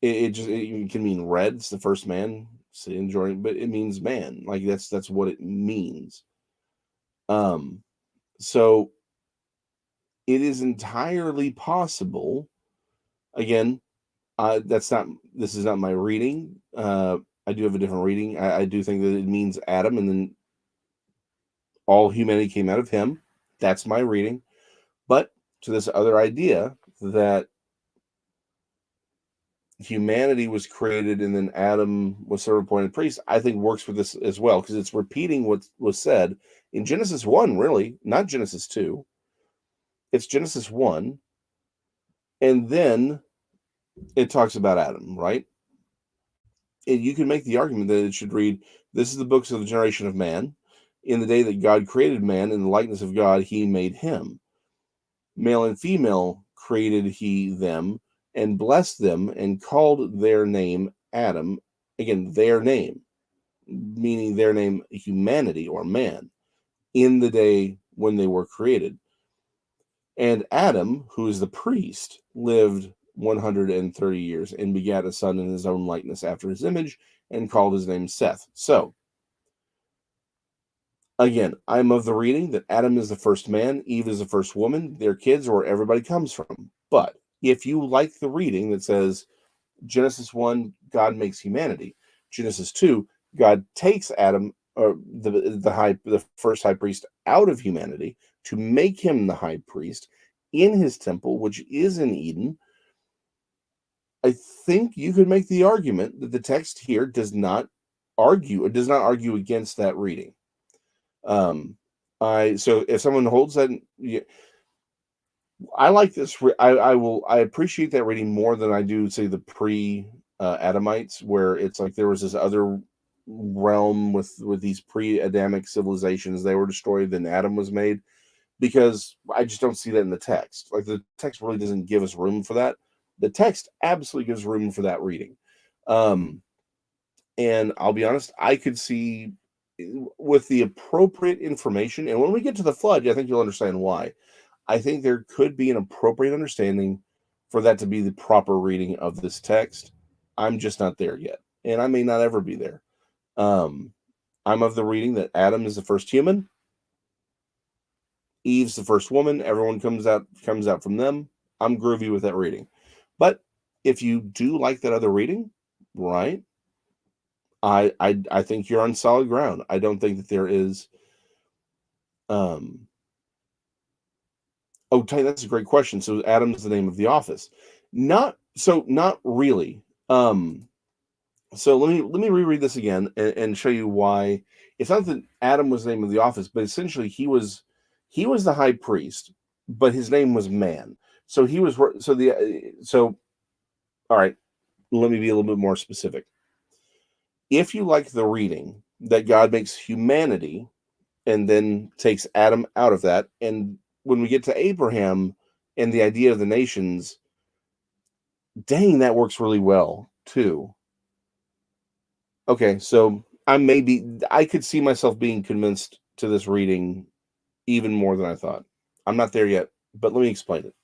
S1: It can mean red. It's the first man sitting enjoying, but it means man. Like that's what it means. So it is entirely possible. Again, this is not my reading. I do have a different reading. I do think that it means Adam, and then all humanity came out of him. That's my reading. But to this other idea that humanity was created and then Adam was sort of appointed priest, I think works for this as well, because it's repeating what was said in Genesis 1, really, not Genesis 2. It's Genesis 1. And then it talks about Adam, right? And you can make the argument that it should read, this is the books of the generation of man. In the day that God created man, in the likeness of God, he made him. Male and female created he them, and blessed them, and called their name Adam. Again, their name, meaning their name humanity or man, in the day when they were created. And Adam, who is the priest, lived 130 years and begat a son in his own likeness after his image, and called his name Seth. So, again, I'm of the reading that Adam is the first man, Eve is the first woman, their kids, or everybody comes from. But if you like the reading that says Genesis 1, God makes humanity. Genesis 2, God takes Adam, or the first high priest, out of humanity to make him the high priest in his temple, which is in Eden. I think you could make the argument that the text here does not argue against that reading. So if someone holds that, I like this. I appreciate that reading more than I do, say, the pre-Adamites, where it's like there was this other realm with these pre-Adamic civilizations. They were destroyed, then Adam was made, because I just don't see that in the text. Like, the text really doesn't give us room for that. The text absolutely gives room for that reading. And I'll be honest, I could see, with the appropriate information, and when we get to the flood, I think you'll understand why. I think there could be an appropriate understanding for that to be the proper reading of this text. I'm just not there yet, and I may not ever be there. I'm of the reading that Adam is the first human, Eve's the first woman, everyone comes out from them. I'm groovy with that reading. But if you do like that other reading, right, I think you're on solid ground. I don't think that there is that's a great question. So Adam's the name of the office. Not really. So let me reread this again and show you why. It's not that Adam was the name of the office, but essentially he was the high priest, but his name was man. So he was all right, let me be a little bit more specific. If you like the reading that God makes humanity and then takes Adam out of that, and when we get to Abraham and the idea of the nations, dang, that works really well too. Okay, so I could see myself being convinced to this reading even more than I thought. I'm not there yet, but let me explain it.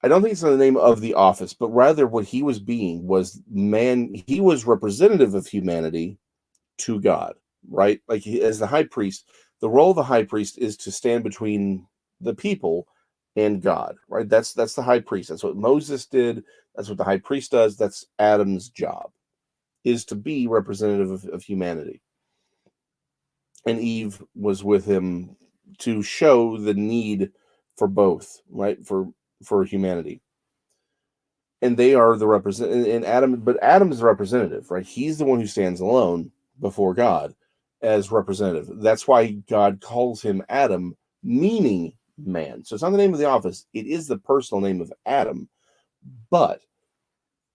S1: I don't think it's the name of the office, but rather what he was being was man. He was representative of humanity to God, right? Like, as the high priest, the role of the high priest is to stand between the people and God, right? That's the high priest. That's what Moses did. That's what the high priest does. That's Adam's job, is to be representative of humanity. And Eve was with him to show the need for both, right? For humanity. And they are the and Adam, but Adam is the representative, right? He's the one who stands alone before God as representative. That's why God calls him Adam, meaning man. So it's not the name of the office, it is the personal name of Adam, but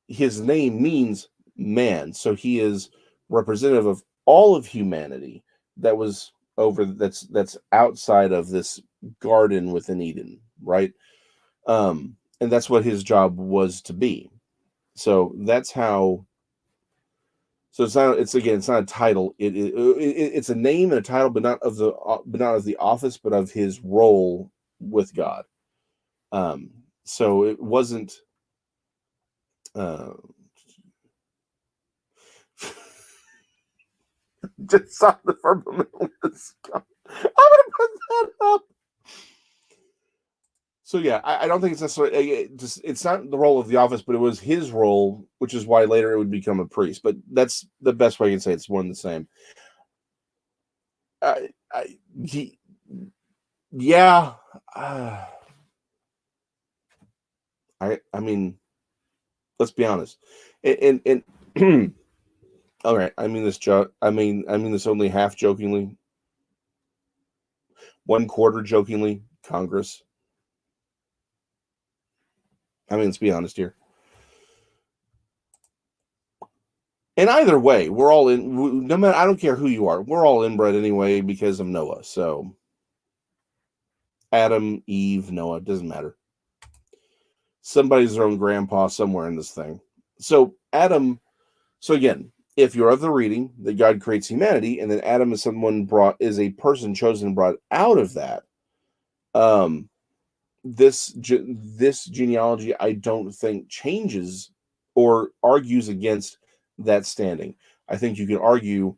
S1: his name means man. So he is representative of all of humanity that's outside of this garden within Eden, right? And that's what his job was to be. So that's how. So it's not a title. It's a name and a title, but not of the office, but of his role with God. So it wasn't. Just saw the firmament was gone. I'm gonna put that up. So yeah, I don't think it's necessarily it's not the role of the office, but it was his role, which is why later it would become a priest. But that's the best way I can say it's one and the same. Yeah. I mean, let's be honest. And all right, I mean this this only half jokingly, 1/4 jokingly. Congress. I mean, let's be honest here. And either way, we're all in. No matter, I don't care who you are. We're all inbred anyway because of Noah. So Adam, Eve, Noah, doesn't matter. Somebody's their own grandpa somewhere in this thing. So Adam. So again, if you're of the reading that God creates humanity, and then Adam is a person chosen and brought out of that. This genealogy, I don't think changes or argues against that standing. I think you can argue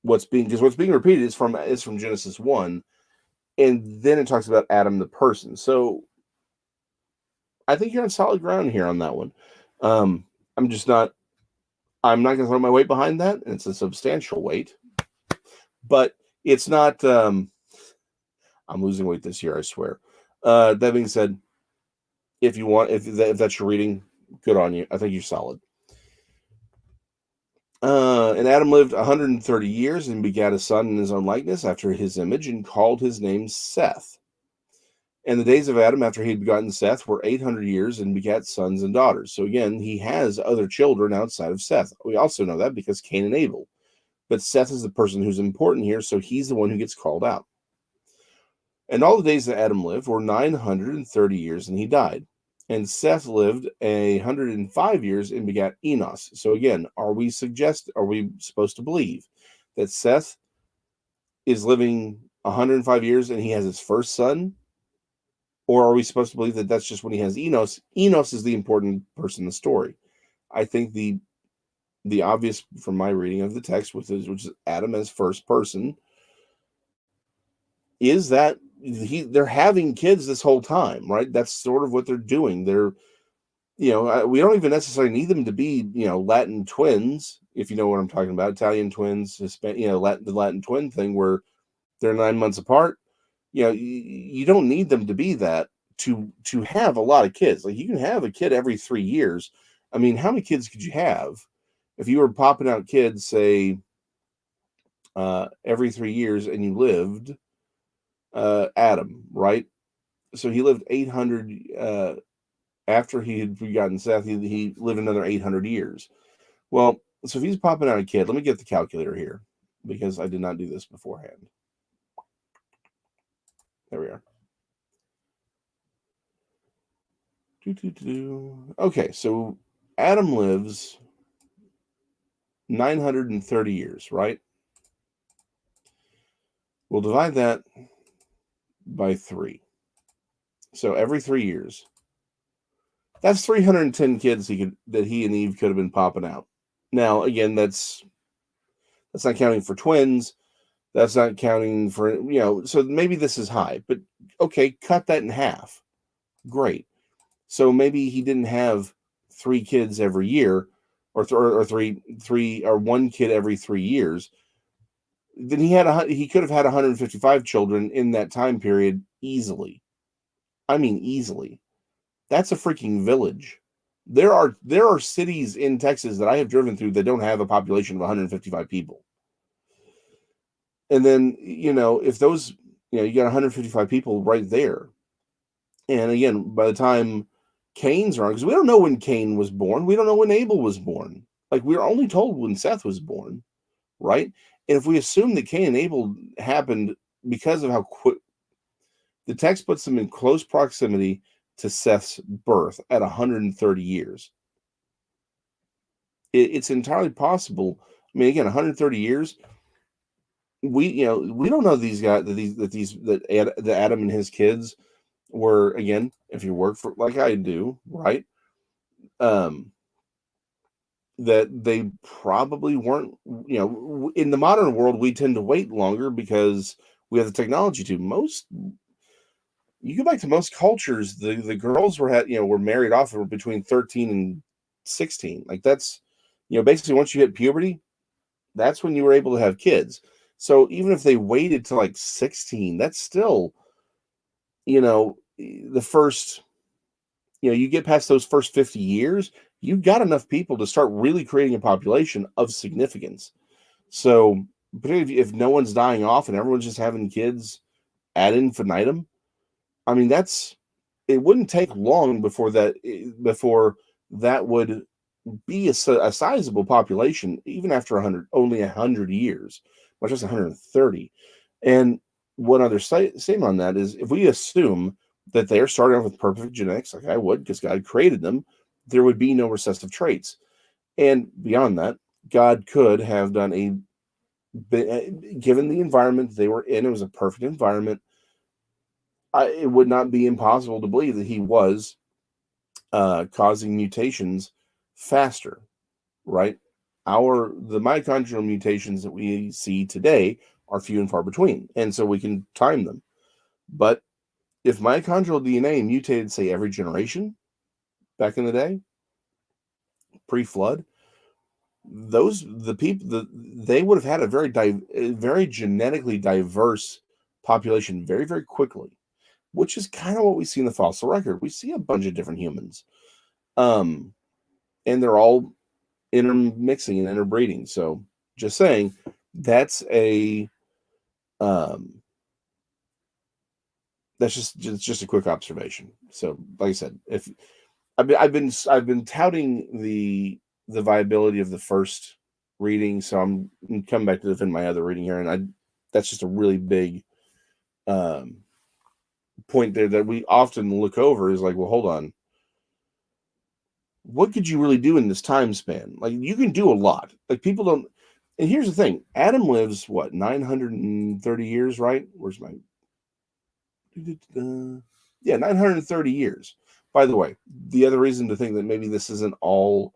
S1: what's being repeated is from Genesis 1, and then it talks about Adam the person. So I think you're on solid ground here on that one. I'm not going to throw my weight behind that, and it's a substantial weight, but it's not. I'm losing weight this year, I swear. That being said, if that's your reading, good on you. I think you're solid. And Adam lived 130 years and begat a son in his own likeness after his image and called his name Seth. And the days of Adam after he had begotten Seth were 800 years and begat sons and daughters. So again, he has other children outside of Seth. We also know that because Cain and Abel. But Seth is the person who's important here, so he's the one who gets called out. And all the days that Adam lived were 930 years, and he died. And Seth lived 105 years and begat Enos. So again, are we supposed to believe that Seth is living 105 years and he has his first son? Or are we supposed to believe that that's just when he has Enos? Enos is the important person in the story. I think the obvious from my reading of the text, which is Adam as first person, is that they're having kids this whole time, right? That's sort of what they're doing. They're, we don't even necessarily need them to be, Latin twins, if you know what I'm talking about, Italian twins, the Latin twin thing where they're 9 months apart. You don't need them to be that to have a lot of kids. Like, you can have a kid every 3 years. I mean, how many kids could you have if you were popping out kids, say, every 3 years, and you lived Adam, right? So he lived 800 after he had begotten Seth. He lived another 800 years. Well, so if he's popping out a kid, let me get the calculator here because I did not do this beforehand. There we are. Okay, so Adam lives 930 years, right? We'll divide that by 3. So every 3 years, that's 310 kids that he and Eve could have been popping out. Now, again, that's not counting for twins. That's not counting for, so maybe this is high, but okay, cut that in half. Great. So maybe he didn't have 3 kids every year, or one kid every 3 years. Then he could have had 155 children in that time period easily. I mean, easily. That's a freaking village. There are cities in Texas that I have driven through that don't have a population of 155 people. And then, if those, you got 155 people right there. And again, by the time Cain's around, because we don't know when Cain was born. We don't know when Abel was born. Like, we're only told when Seth was born, right? And if we assume that Cain and Abel happened because of how quick, the text puts them in close proximity to Seth's birth at 130 years. It's entirely possible. I mean, again, 130 years. We don't know these guys that Adam and his kids were, again, if you work for, like I do, right? That they probably weren't, in the modern world, we tend to wait longer because we have the technology to. You go back to most cultures, the girls were married off between 13 and 16. Like, that's, basically once you hit puberty, that's when you were able to have kids. So even if they waited to like 16, that's still, the first, you get past those first 50 years, you've got enough people to start really creating a population of significance. So, particularly if no one's dying off and everyone's just having kids ad infinitum, I mean, it wouldn't take long before that would be a sizable population, even after only 100 years, much less 130. And one other statement on that is, if we assume that they're starting off with perfect genetics, like I would, because God created them, there would be no recessive traits. And beyond that, God could have done given the environment they were in, it was a perfect environment. It would not be impossible to believe that he was causing mutations faster, right? The mitochondrial mutations that we see today are few and far between, and so we can time them. But if mitochondrial DNA mutated, say, every generation back in the day, pre-flood, they would have had a very genetically diverse population very, very quickly, which is kind of what we see in the fossil record. We see a bunch of different humans, and they're all intermixing and interbreeding. So, just saying, that's just a quick observation. So, like I said, if I've been touting the viability of the first reading, so I'm coming back to defend my other reading here, and that's just a really big point there that we often look over, is like, well, hold on, what could you really do in this time span? Like, you can do a lot. Like, people don't. And here's the thing: Adam lives what, 930 years, right? Where's my yeah, 930 years. By the way, the other reason to think that maybe this isn't all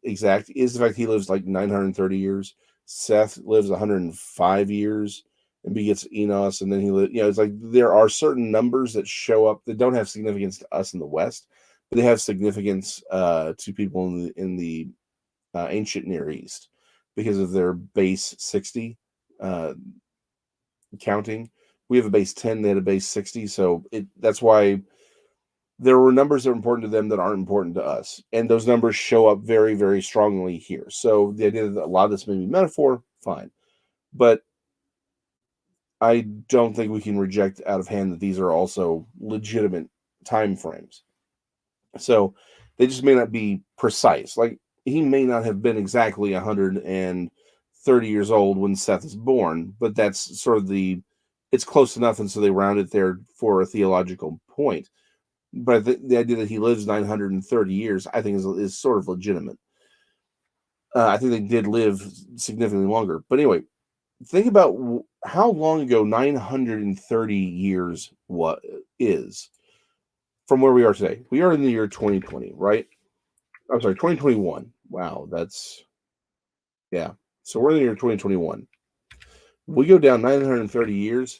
S1: exact is the fact he lives like 930 years. Seth lives 105 years and begets Enos, and then he lives. It's like there are certain numbers that show up that don't have significance to us in the West, but they have significance to people in the ancient Near East because of their base 60 counting. We have a base 10, they had a base 60, so that's why there were numbers that are important to them that aren't important to us, and those numbers show up very, very strongly here. So the idea that a lot of this may be metaphor, fine, but I don't think we can reject out of hand that these are also legitimate time frames. So they just may not be precise. Like, he may not have been exactly 130 years old when Seth is born, but that's sort of it's close enough, and so they round it there for a theological point. But the idea that he lives 930 years, I think, is sort of legitimate. I think they did live significantly longer. But anyway, think about how long ago 930 years is from where we are today. We are in the year 2020, right? I'm sorry, 2021. Wow, yeah. So we're in the year 2021. We go down 930 years.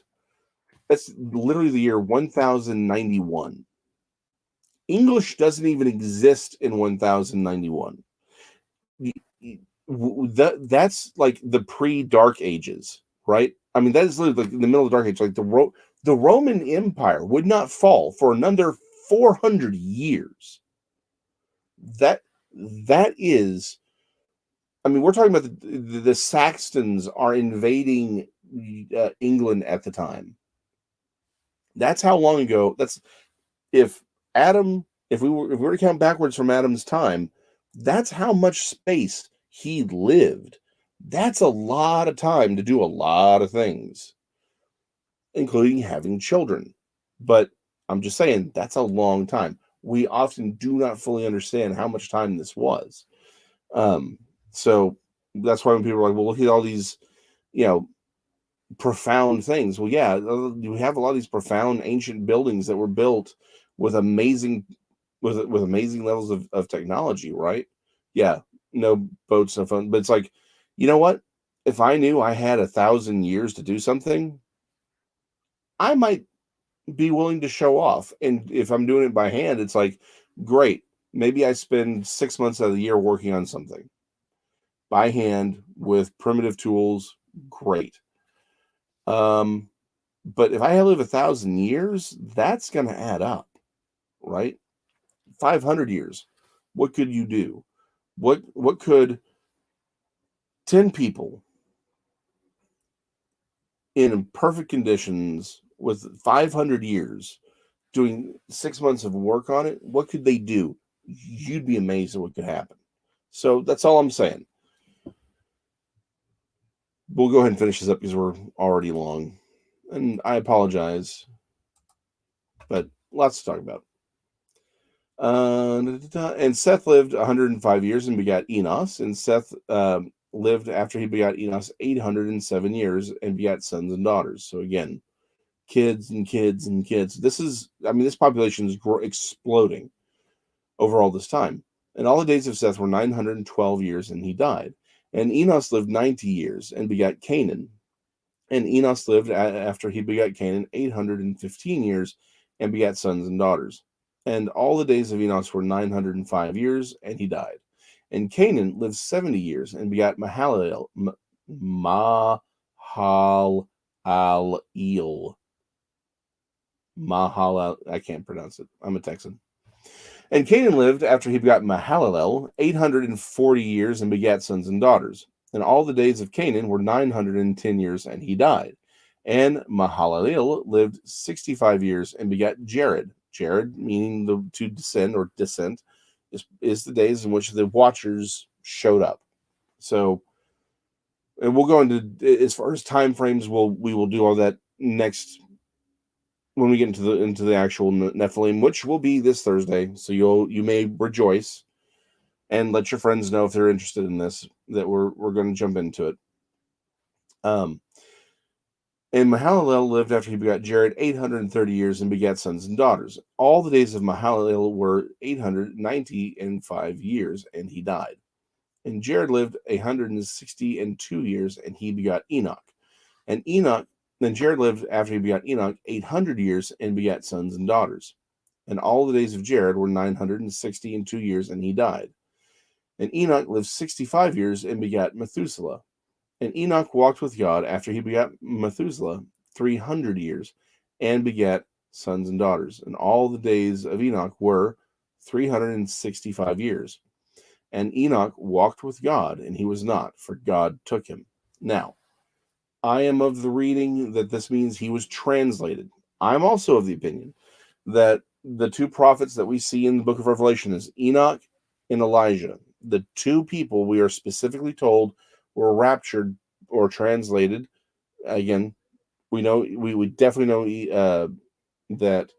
S1: That's literally the year 1091. English doesn't even exist in 1091. That's like the pre-Dark Ages, right? I mean, that is literally like in the middle of the Dark Age. Like the Roman Empire would not fall for another 400 years. That is, I mean, we're talking about the Saxons are invading England at the time. That's how long ago. That's if we were to count backwards from Adam's time, that's how much space he lived. That's a lot of time to do a lot of things, including having children. But I'm just saying, that's a long time. We often do not fully understand how much time this was. So that's why when people are like, well, look at all these, profound things. Well, yeah, we have a lot of these profound ancient buildings that were built with amazing levels of technology, right? Yeah, no boats, no phone. But it's like, you know what? If I knew I had 1,000 years to do something, I might be willing to show off. And if I'm doing it by hand, it's like, great. Maybe I spend 6 months out of the year working on something by hand with primitive tools. Great. But if I live 1,000 years, that's going to add up. right? 500 years. What could you do? What could 10 people in perfect conditions with 500 years doing 6 months of work on it, what could they do? You'd be amazed at what could happen. So that's all I'm saying. We'll go ahead and finish this up because we're already long. And I apologize, but lots to talk about. And Seth lived 105 years and begat Enos. And Seth lived after he begat Enos 807 years and begat sons and daughters. So again, kids and kids and kids. This population is exploding over all this time. And all the days of Seth were 912 years, and he died. And Enos lived 90 years and begat Canaan. And Enos lived after he begat Canaan 815 years and begat sons and daughters. And all the days of Enos were 905 years, and he died. And Canaan lived 70 years and begat Mahalalel. I can't pronounce it. I'm a Texan. And Canaan lived after he begot Mahalalel 840 years and begat sons and daughters. And all the days of Canaan were 910 years, and he died. And Mahalalel lived 65 years and begat Jared. Jared, meaning to descend or descent, is the days in which the Watchers showed up. So, and we'll go into, as far as time frames, we will do all that next when we get into the actual Nephilim, which will be this Thursday. So you may rejoice and let your friends know if they're interested in this, that we're going to jump into it. And Mahalalel lived after he begot Jared 830 years and begat sons and daughters. All the days of Mahalalel were 895 years, and he died. And Jared lived 162 years, and he begot Enoch. Then Jared lived after he begot Enoch 800 years and begat sons and daughters. And all the days of Jared were 962 years, and he died. And Enoch lived 65 years and begat Methuselah. And Enoch walked with God after he begat Methuselah 300 years and begat sons and daughters. And all the days of Enoch were 365 years. And Enoch walked with God, and he was not, for God took him. Now, I am of the reading that this means he was translated. I'm also of the opinion that the two prophets that we see in the book of Revelation is Enoch and Elijah. The two people we are specifically told were raptured or translated. Again, we definitely know that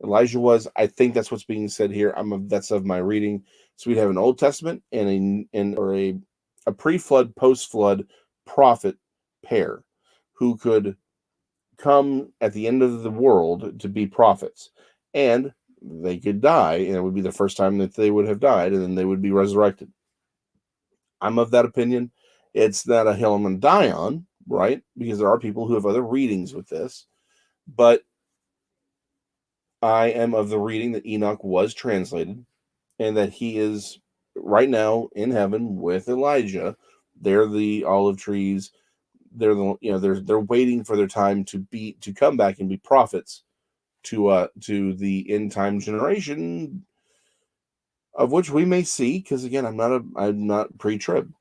S1: Elijah was. I think that's what's being said here. That's of my reading. So we'd have an Old Testament and a pre-flood, post-flood prophet pair who could come at the end of the world to be prophets. And they could die, and it would be the first time that they would have died, and then they would be resurrected. I'm of that opinion. It's not a hill I'm going to die on, right? Because there are people who have other readings with this. But I am of the reading that Enoch was translated, and that he is right now in heaven with Elijah. They're the olive trees. They're they're waiting for their time to come back and be prophets to the end time generation, of which we may see, because again, I'm not pre-trib.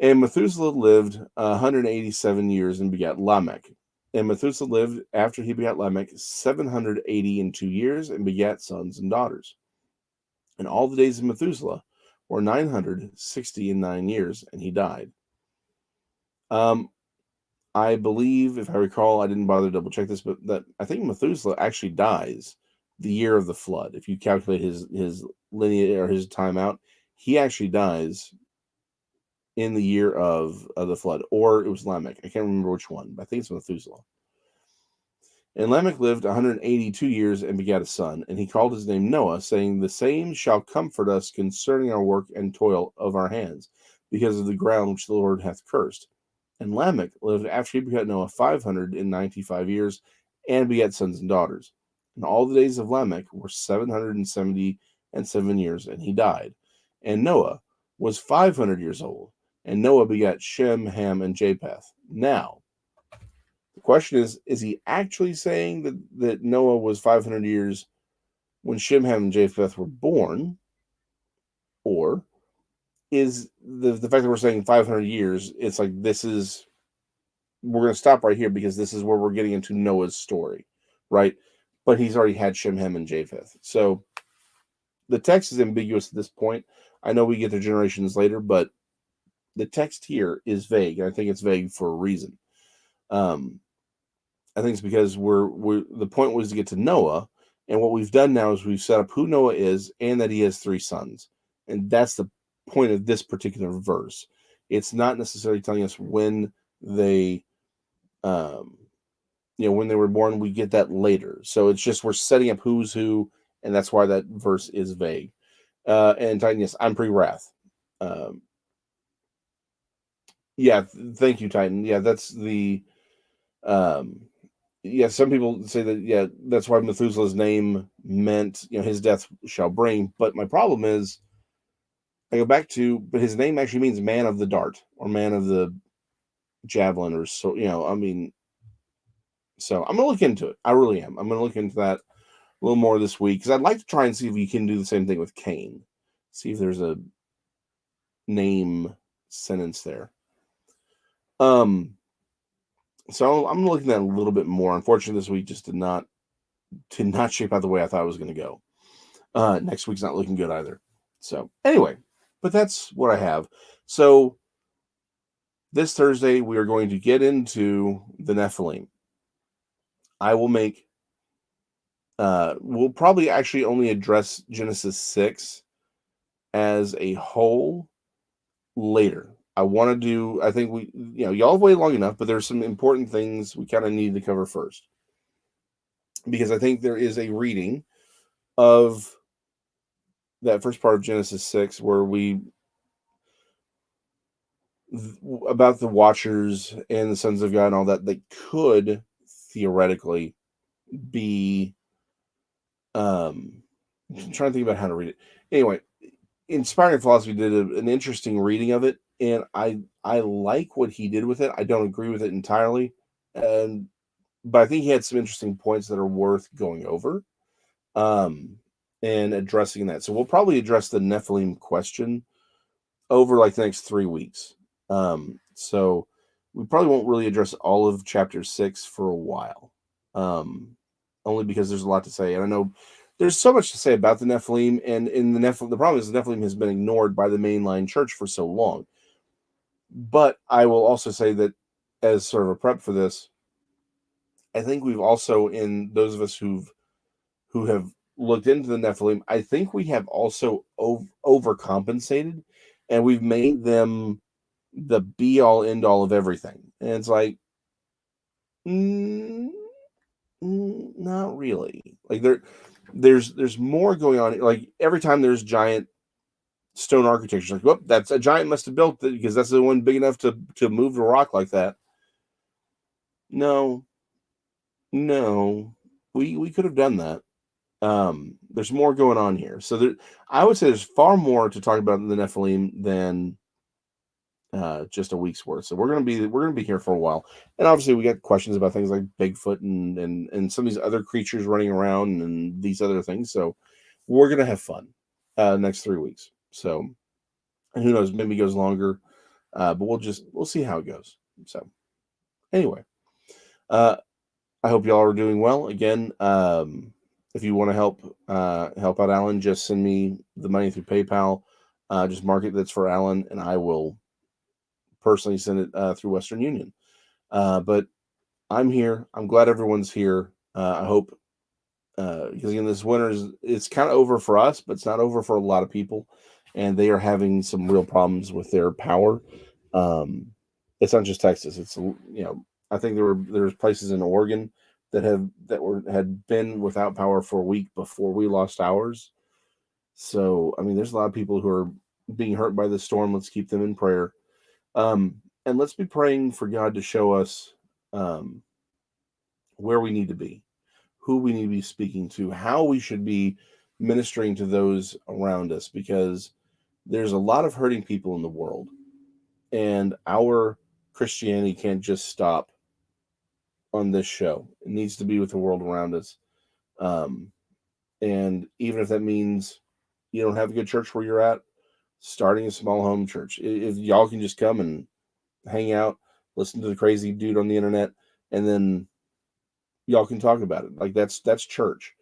S1: And Methuselah lived 187 years and begat Lamech. And Methuselah lived after he begat Lamech 782 years and begat sons and daughters. And all the days of Methuselah were 969 years, and he died. I believe, if I recall, I didn't bother to double check this, but that I think Methuselah actually dies the year of the flood. If you calculate his lineage or his time out, he actually dies in the year of the flood, or it was Lamech. I can't remember which one, but I think it's Methuselah. And Lamech lived 182 years and begat a son, and he called his name Noah, saying, "The same shall comfort us concerning our work and toil of our hands, because of the ground which the Lord hath cursed." And Lamech lived after he begat Noah 595 years and begat sons and daughters. And all the days of Lamech were 777 years, and he died. And Noah was 500 years old, and Noah begat Shem, Ham, and Japheth. Now, the question is he actually saying that Noah was 500 years when Shem, Ham, and Japheth were born, or is the fact that we're saying 500 years? It's like we're going to stop right here because this is where we're getting into Noah's story, right? But he's already had Shem, Ham, and Japheth. So the text is ambiguous at this point. I know we get their generations later, but the text here is vague. And I think it's vague for a reason. I think it's because the point was to get to Noah, and what we've done now is we've set up who Noah is and that he has 3 sons. And that's the point of this particular verse. It's not necessarily telling us when they when they were born. We get that later. So it's just we're setting up who's who, and that's why that verse is vague. And Titan, yes, I'm pre-wrath. Yeah, thank you, Titan. Yeah, that's the some people say that, that's why Methuselah's name meant, his death shall bring. But my problem is, I go back to, but his name actually means man of the dart or man of the javelin, or so, so I'm going to look into it. I really am. I'm going to look into that a little more this week because I'd like to try and see if we can do the same thing with Cain. See if there's a name sentence there. So I'm looking at a little bit more. Unfortunately, this week just did not shape out the way I thought it was going to go. Next week's not looking good either. So anyway, but that's what I have. So this Thursday, we are going to get into the Nephilim. I will make, we'll probably actually only address Genesis 6 as a whole later. I want to do, I think y'all have waited long enough, but there's some important things we kind of need to cover first. Because I think there is a reading of that first part of Genesis 6 where about the Watchers and the sons of God and all that, they could theoretically be, I'm trying to think about how to read it. Anyway, Inspiring Philosophy did an interesting reading of it, and I like what he did with it. I don't agree with it entirely, but I think he had some interesting points that are worth going over, and addressing that. So we'll probably address the Nephilim question over like the next 3 weeks. So we probably won't really address all of chapter 6 for a while, only because there's a lot to say, and I know there's so much to say about the Nephilim, and in the Nephilim, the problem is the Nephilim has been ignored by the mainline church for so long. But I will also say that as sort of a prep for this, I think we've also, in those of us who have looked into the Nephilim, I think we have also overcompensated, and we've made them the be all end all of everything. And it's like, not really. Like there's more going on. Like every time there's giant stone architecture, like, well, that's a giant must have built it because that's the one big enough to move the rock like that. No, we could have done that. There's more going on here. So I would say there's far more to talk about in the Nephilim than just a week's worth. So we're gonna be here for a while, and obviously we got questions about things like Bigfoot and some of these other creatures running around and these other things. So we're gonna have fun next 3 weeks. So, and who knows, maybe it goes longer, but we'll see how it goes. So anyway, I hope y'all are doing well. Again, if you want to help out Alan, just send me the money through PayPal. Just mark it that's for Alan, and I will personally send it through Western Union. But I'm here. I'm glad everyone's here. I hope, because again, this winter it's kind of over for us, but it's not over for a lot of people, and they are having some real problems with their power. It's not just Texas. It's I think there's places in Oregon that had been without power for a week before we lost ours. So I mean, there's a lot of people who are being hurt by this storm. Let's keep them in prayer. And let's be praying for God to show us where we need to be, who we need to be speaking to, how we should be ministering to those around us, because there's a lot of hurting people in the world, and our Christianity can't just stop on this show. It needs to be with the world around us. And even if that means you don't have a good church where you're at, starting a small home church. If y'all can just come and hang out, listen to the crazy dude on the internet, and then y'all can talk about it. Like that's church.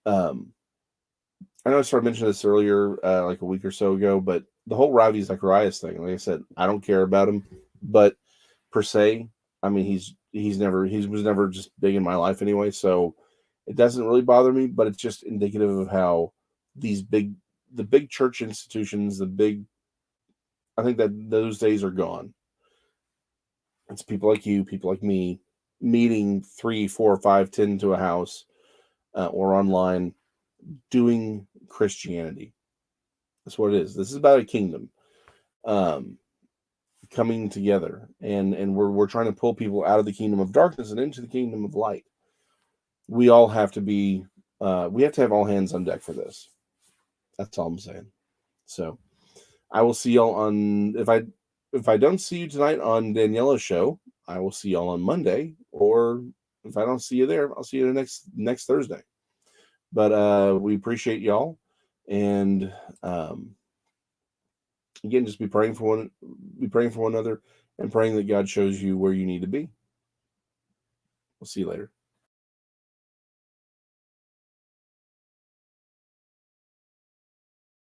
S1: I know I started mentioning this earlier, like a week or so ago, but the whole Ravi Zacharias thing, like I said, I don't care about him, but per se, I mean, he was never just big in my life anyway, so it doesn't really bother me, but it's just indicative of how the big church institutions, I think that those days are gone. It's people like you, people like me, meeting 3, 4, 5, 10 to a house, or online, doing Christianity. That's what it is. This is about a kingdom, um, coming together, and we're trying to pull people out of the kingdom of darkness and into the kingdom of light. We all have to be, we have to have all hands on deck for this. That's all I'm saying. So I will see y'all on, if I don't see you tonight on Daniela's show, I will see y'all on Monday, or if I don't see you there, I'll see you next Thursday. But we appreciate y'all, and again, just be praying for one another, and praying that God shows you where you need to be. We'll see you later.